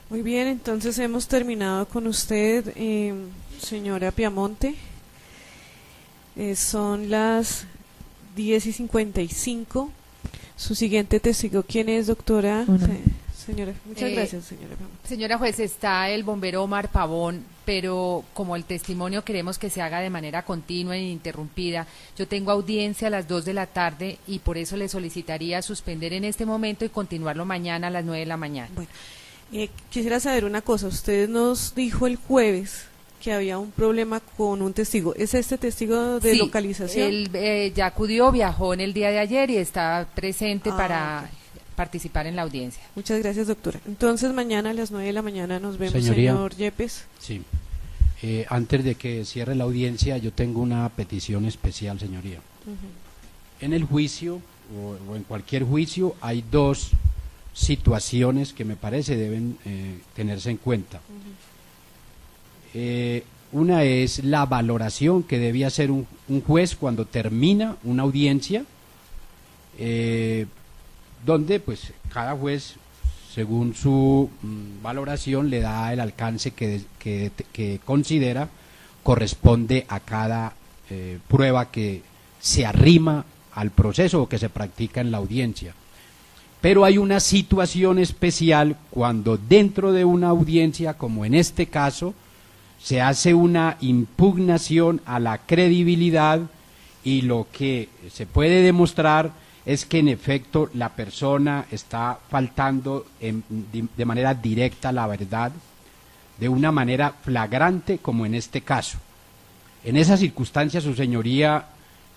Muy bien, entonces hemos terminado con usted, señora Piamonte. Son las 10:55. Su siguiente testigo, ¿quién es, doctora? Señora, muchas gracias, señora Piamonte. Señora juez, está el bombero Omar Pavón, pero como el testimonio queremos que se haga de manera continua e ininterrumpida, yo tengo audiencia a las 2 de la tarde y por eso le solicitaría suspender en este momento y continuarlo mañana a las 9 de la mañana. Bueno, quisiera saber una cosa. Usted nos dijo el jueves que había un problema con un testigo. ¿Es este testigo de localización? Él ya acudió, viajó en el día de ayer y está presente para participar en la audiencia. Muchas gracias, doctora. Entonces mañana a las 9 de la mañana nos vemos, Señoría, señor Yepes. Sí. Antes de que cierre la audiencia, yo tengo una petición especial, señoría. En el juicio, o en cualquier juicio, hay dos situaciones que me parece deben tenerse en cuenta. Una es la valoración que debe hacer un juez cuando termina una audiencia, donde pues cada juez, según su valoración, le da el alcance que considera corresponde a cada prueba que se arrima al proceso o que se practica en la audiencia. Pero hay una situación especial cuando dentro de una audiencia, como en este caso, se hace una impugnación a la credibilidad y lo que se puede demostrar es que en efecto la persona está faltando de manera directa a la verdad, de una manera flagrante como en este caso. En esa circunstancia, su señoría,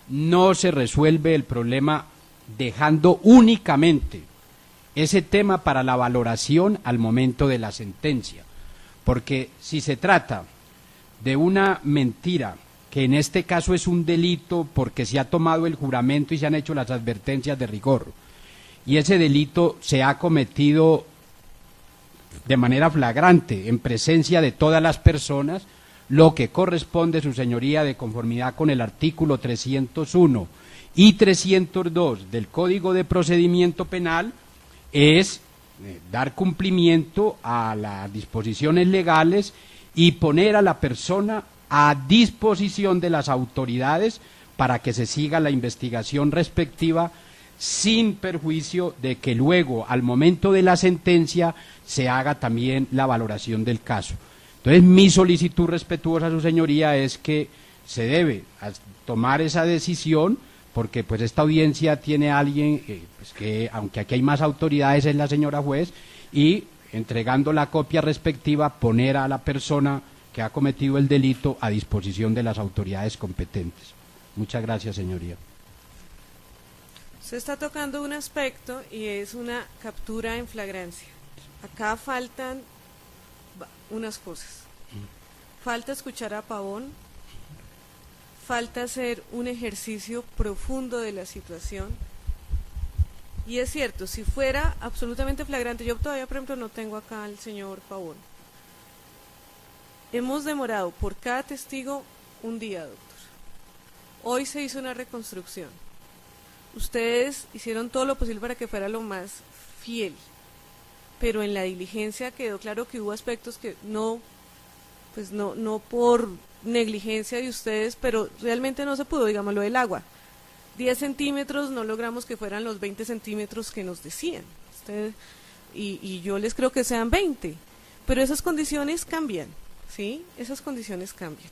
no se resuelve el problema dejando únicamente ese tema para la valoración al momento de la sentencia, porque si se trata de una mentira, que en este caso es un delito porque se ha tomado el juramento y se han hecho las advertencias de rigor, y ese delito se ha cometido de manera flagrante en presencia de todas las personas, lo que corresponde, su señoría, de conformidad con el artículo 301 y 302 del Código de Procedimiento Penal, es dar cumplimiento a las disposiciones legales y poner a la persona a disposición de las autoridades para que se siga la investigación respectiva, sin perjuicio de que luego, al momento de la sentencia, se haga también la valoración del caso. Entonces, mi solicitud respetuosa a su señoría es que se debe tomar esa decisión, porque pues esta audiencia tiene a alguien pues que, aunque aquí hay más autoridades, es la señora juez, y entregando la copia respectiva, poner a la persona que ha cometido el delito a disposición de las autoridades competentes. Muchas gracias, señoría. Se está tocando un aspecto y es una captura en flagrancia. Acá faltan unas cosas. Falta escuchar a Pavón, falta hacer un ejercicio profundo de la situación. Y es cierto, si fuera absolutamente flagrante, yo todavía, por ejemplo, no tengo acá al señor Pavón. Hemos demorado por cada testigo un día, doctor. Hoy se hizo una reconstrucción. Ustedes hicieron todo lo posible para que fuera lo más fiel, pero en la diligencia quedó claro que hubo aspectos que no por negligencia de ustedes, pero realmente no se pudo, digamos lo del agua. 10 centímetros, no logramos que fueran los 20 centímetros que nos decían. Y yo les creo que sean 20, pero esas condiciones cambian, ¿sí? Esas condiciones cambian.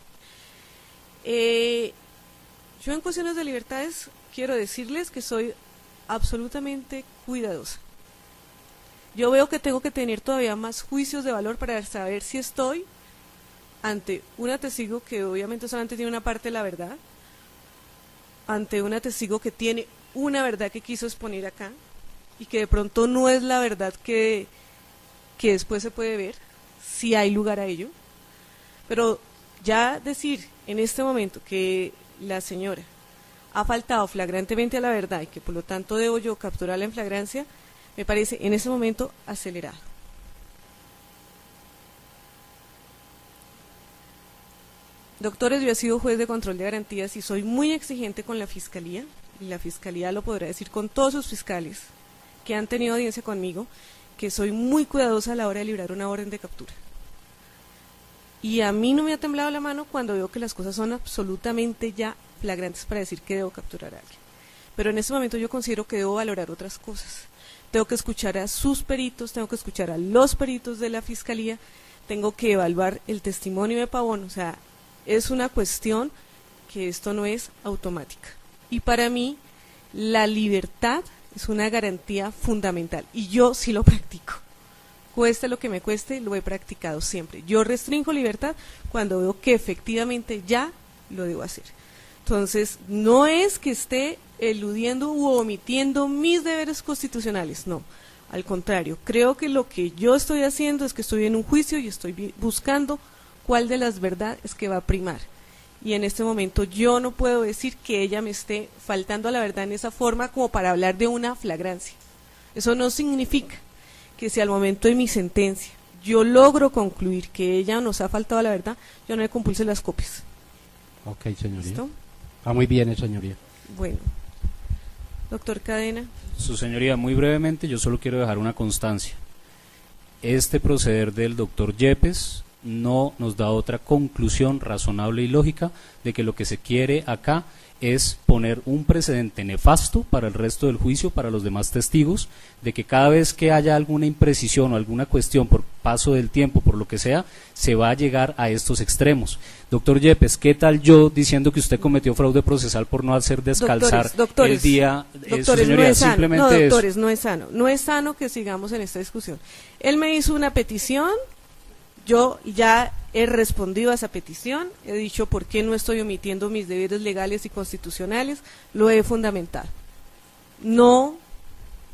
Yo en cuestiones de libertades quiero decirles que soy absolutamente cuidadosa. Yo veo que tengo que tener todavía más juicios de valor para saber si estoy ante una testigo que obviamente solamente tiene una parte de la verdad, ante una testigo que tiene una verdad que quiso exponer acá y que de pronto no es la verdad que después se puede ver, si hay lugar a ello. Pero ya decir en este momento que la señora ha faltado flagrantemente a la verdad y que por lo tanto debo yo capturarla en flagrancia, me parece en ese momento acelerado. Doctores, yo he sido juez de control de garantías y soy muy exigente con la Fiscalía, y la Fiscalía lo podrá decir con todos sus fiscales que han tenido audiencia conmigo, que soy muy cuidadosa a la hora de librar una orden de captura. Y a mí no me ha temblado la mano cuando veo que las cosas son absolutamente ya flagrantes para decir que debo capturar a alguien. Pero en este momento yo considero que debo valorar otras cosas. Tengo que escuchar a sus peritos, tengo que escuchar a los peritos de la Fiscalía, tengo que evaluar el testimonio de Pavón. O sea, es una cuestión que esto no es automática. Y para mí, la libertad es una garantía fundamental. Y yo sí lo practico. Cueste lo que me cueste, lo he practicado siempre. Yo restringo libertad cuando veo que efectivamente ya lo debo hacer. Entonces, no es que esté eludiendo u omitiendo mis deberes constitucionales, no. Al contrario, creo que lo que yo estoy haciendo es que estoy en un juicio y estoy buscando cuál de las verdades que va a primar. Y en este momento yo no puedo decir que ella me esté faltando a la verdad en esa forma como para hablar de una flagrancia. Eso no significa que si al momento de mi sentencia yo logro concluir que ella nos ha faltado a la verdad, yo no le compulse las copias. Ok, señoría. ¿Listo? Va muy bien, señoría. Bueno. Doctor Cadena. Su señoría, muy brevemente, yo solo quiero dejar una constancia. Este proceder del doctor Yepes no nos da otra conclusión razonable y lógica de que lo que se quiere acá es poner un precedente nefasto para el resto del juicio, para los demás testigos, de que cada vez que haya alguna imprecisión o alguna cuestión por paso del tiempo, por lo que sea, se va a llegar a estos extremos. Doctor Yepes, ¿qué tal yo diciendo que usted cometió fraude procesal por no hacer descalzar el día? Doctores, señoría, no es sano. simplemente No, doctores, eso. no es sano. No es sano que sigamos en esta discusión. Él me hizo una petición. Yo ya he respondido a esa petición, he dicho por qué no estoy omitiendo mis deberes legales y constitucionales, lo he fundamentado. No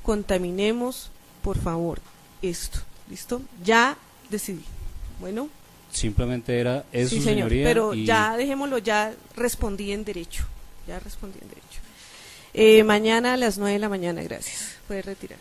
contaminemos, por favor, esto, ¿listo? Ya decidí. Bueno. Simplemente era eso, sí, señor, señoría. pero y... ya dejémoslo, ya respondí en derecho, mañana a las 9 de la mañana, gracias, puede retirar.